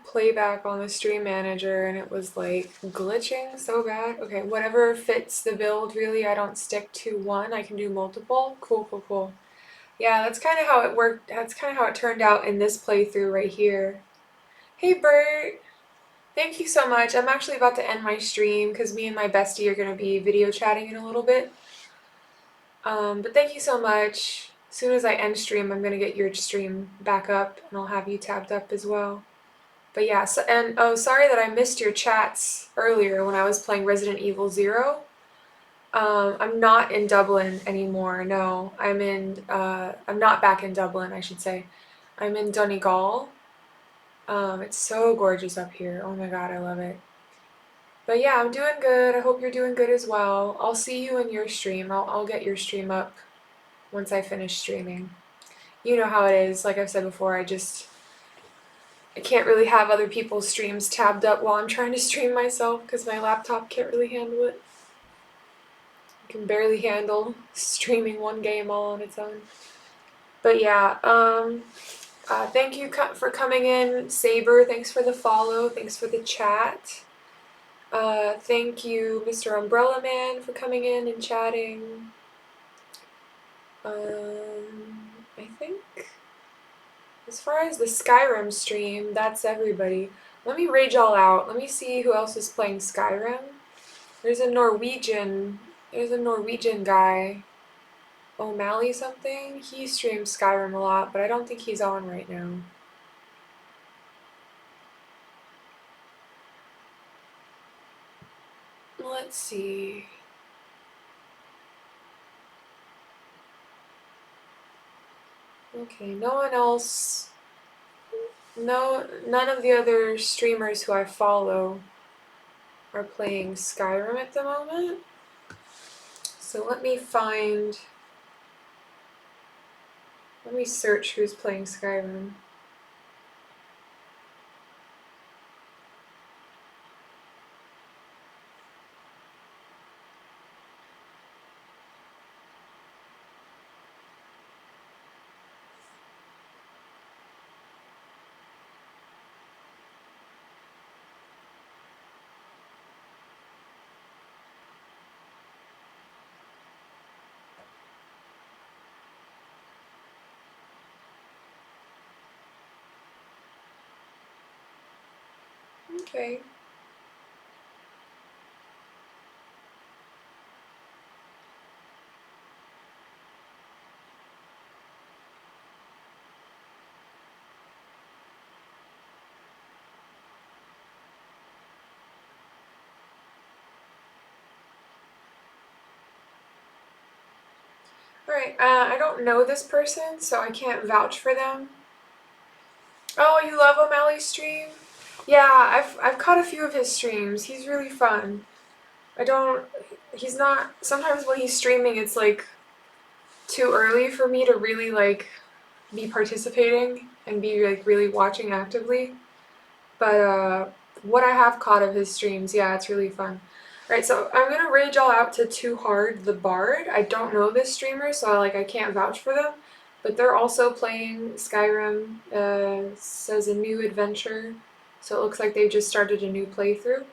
playback on the stream manager and it was like glitching so bad. Okay, whatever fits the build, really. I don't stick to one, I can do multiple. Cool, cool, cool. Yeah, that's kind of how it worked. That's kind of how it turned out in this playthrough right here. Hey, Bert. Thank you so much. I'm actually about to end my stream because me and my bestie are going to be video chatting in a little bit. But thank you so much. As soon as I end stream, I'm going to get your stream back up and I'll have you tabbed up as well. But yeah, so, and oh, sorry that I missed your chats earlier when I was playing Resident Evil 0. I'm not in Dublin anymore, no. I'm not back in Dublin, I should say. I'm in Donegal. It's so gorgeous up here. Oh my god, I love it. But yeah, I'm doing good. I hope you're doing good as well. I'll see you in your stream. I'll get your stream up once I finish streaming. You know how it is. Like I've said before, I can't really have other people's streams tabbed up while I'm trying to stream myself because my laptop can't really handle it. I can barely handle streaming one game all on its own. But yeah, thank you for coming in, Saber. Thanks for the follow. Thanks for the chat. Thank you, Mr. Umbrella Man, for coming in and chatting. I think as far as the Skyrim stream, that's everybody. Let me rage all out. Let me see who else is playing Skyrim. There's a Norwegian guy, O'Malley something. He streams Skyrim a lot, but I don't think he's on right now. Let's see. Okay, no one else. No, none of the other streamers who I follow are playing Skyrim at the moment. So let me search who's playing Skyrim. Okay. Alright, I don't know this person, so I can't vouch for them. Oh, you love O'Malley's stream? Yeah, I've caught a few of his streams. He's really fun. He's not, sometimes when he's streaming it's like too early for me to really like be participating and be like really watching actively. But what I have caught of his streams, yeah, it's really fun. Alright, so I'm gonna rage all out to Too Hard the Bard. I don't know this streamer, so I can't vouch for them. But they're also playing Skyrim, says a new adventure. So it looks like they've just started a new playthrough.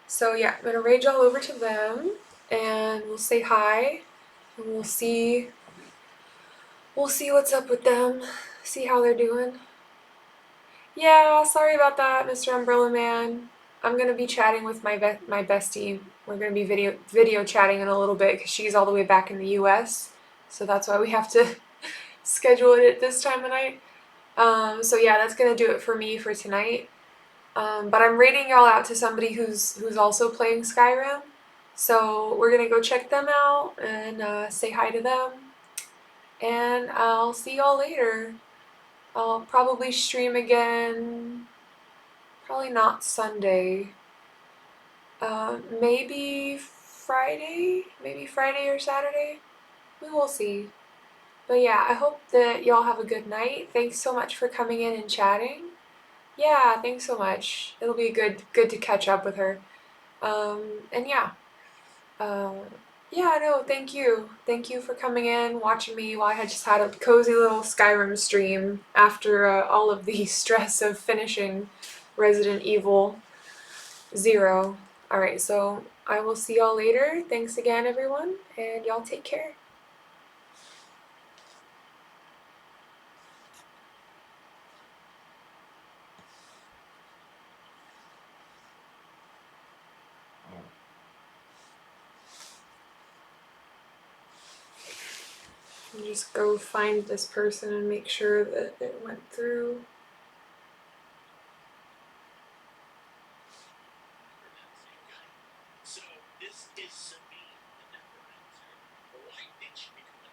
So yeah, I'm gonna rage all over to them, and we'll say hi, and we'll see what's up with them, see how they're doing. Yeah, sorry about that, Mr. Umbrella Man. I'm gonna be chatting with my bestie. We're gonna be video chatting in a little bit because she's all the way back in the U.S. So that's why we have to schedule it at this time of night. So yeah, that's gonna do it for me for tonight. But I'm rating y'all out to somebody who's also playing Skyrim. So we're gonna go check them out and say hi to them. And I'll see y'all later. I'll probably stream again. Probably not Sunday. Maybe Friday? Maybe Friday or Saturday? We will see. But yeah, I hope that y'all have a good night. Thanks so much for coming in and chatting. Yeah, thanks so much. It'll be good to catch up with her. And yeah. Yeah, no, thank you. Thank you for coming in, watching me while I had just had a cozy little Skyrim stream after all of the stress of finishing Resident Evil 0. Alright, so I will see y'all later. Thanks again, everyone, and y'all take care. And just go find this person and make sure that it went through. So this is Sabine, the necromancer. Why did she become a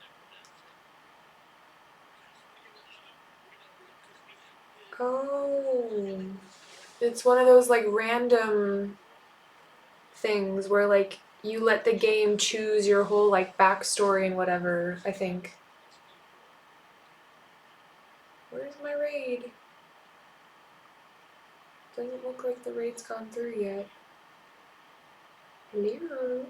necromancer? Oh, it's one of those like random things where like you let the game choose your whole like backstory and whatever, I think. Where's my raid? Doesn't look like the raid's gone through yet. Hello?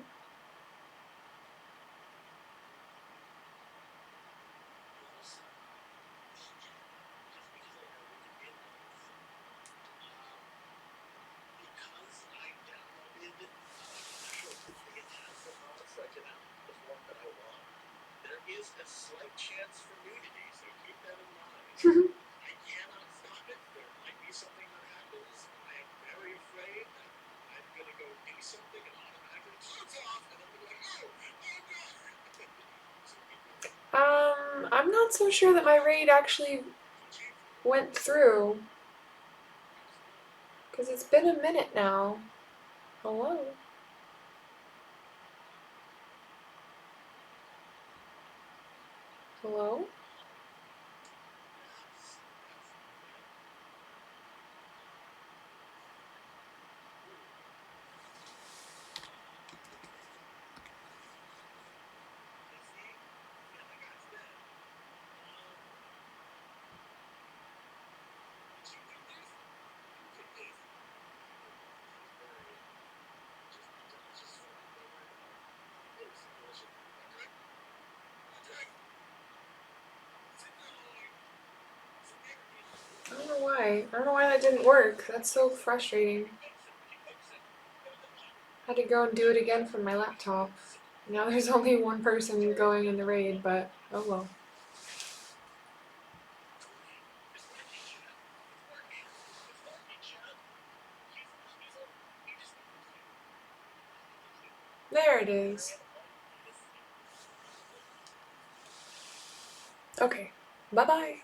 There is a slight chance for nudity, so keep that in mind. I cannot stop it. There might be something that happens. I am very afraid that I'm gonna go do something and automatically turns off, and I'm gonna be like, oh god. I'm not so sure that my raid actually went through. Because it's been a minute now. Hello? Hello? I don't know why. I don't know why that didn't work. That's so frustrating. Had to go and do it again from my laptop. Now there's only one person going in the raid, but oh well. There it is. Okay. Bye-bye.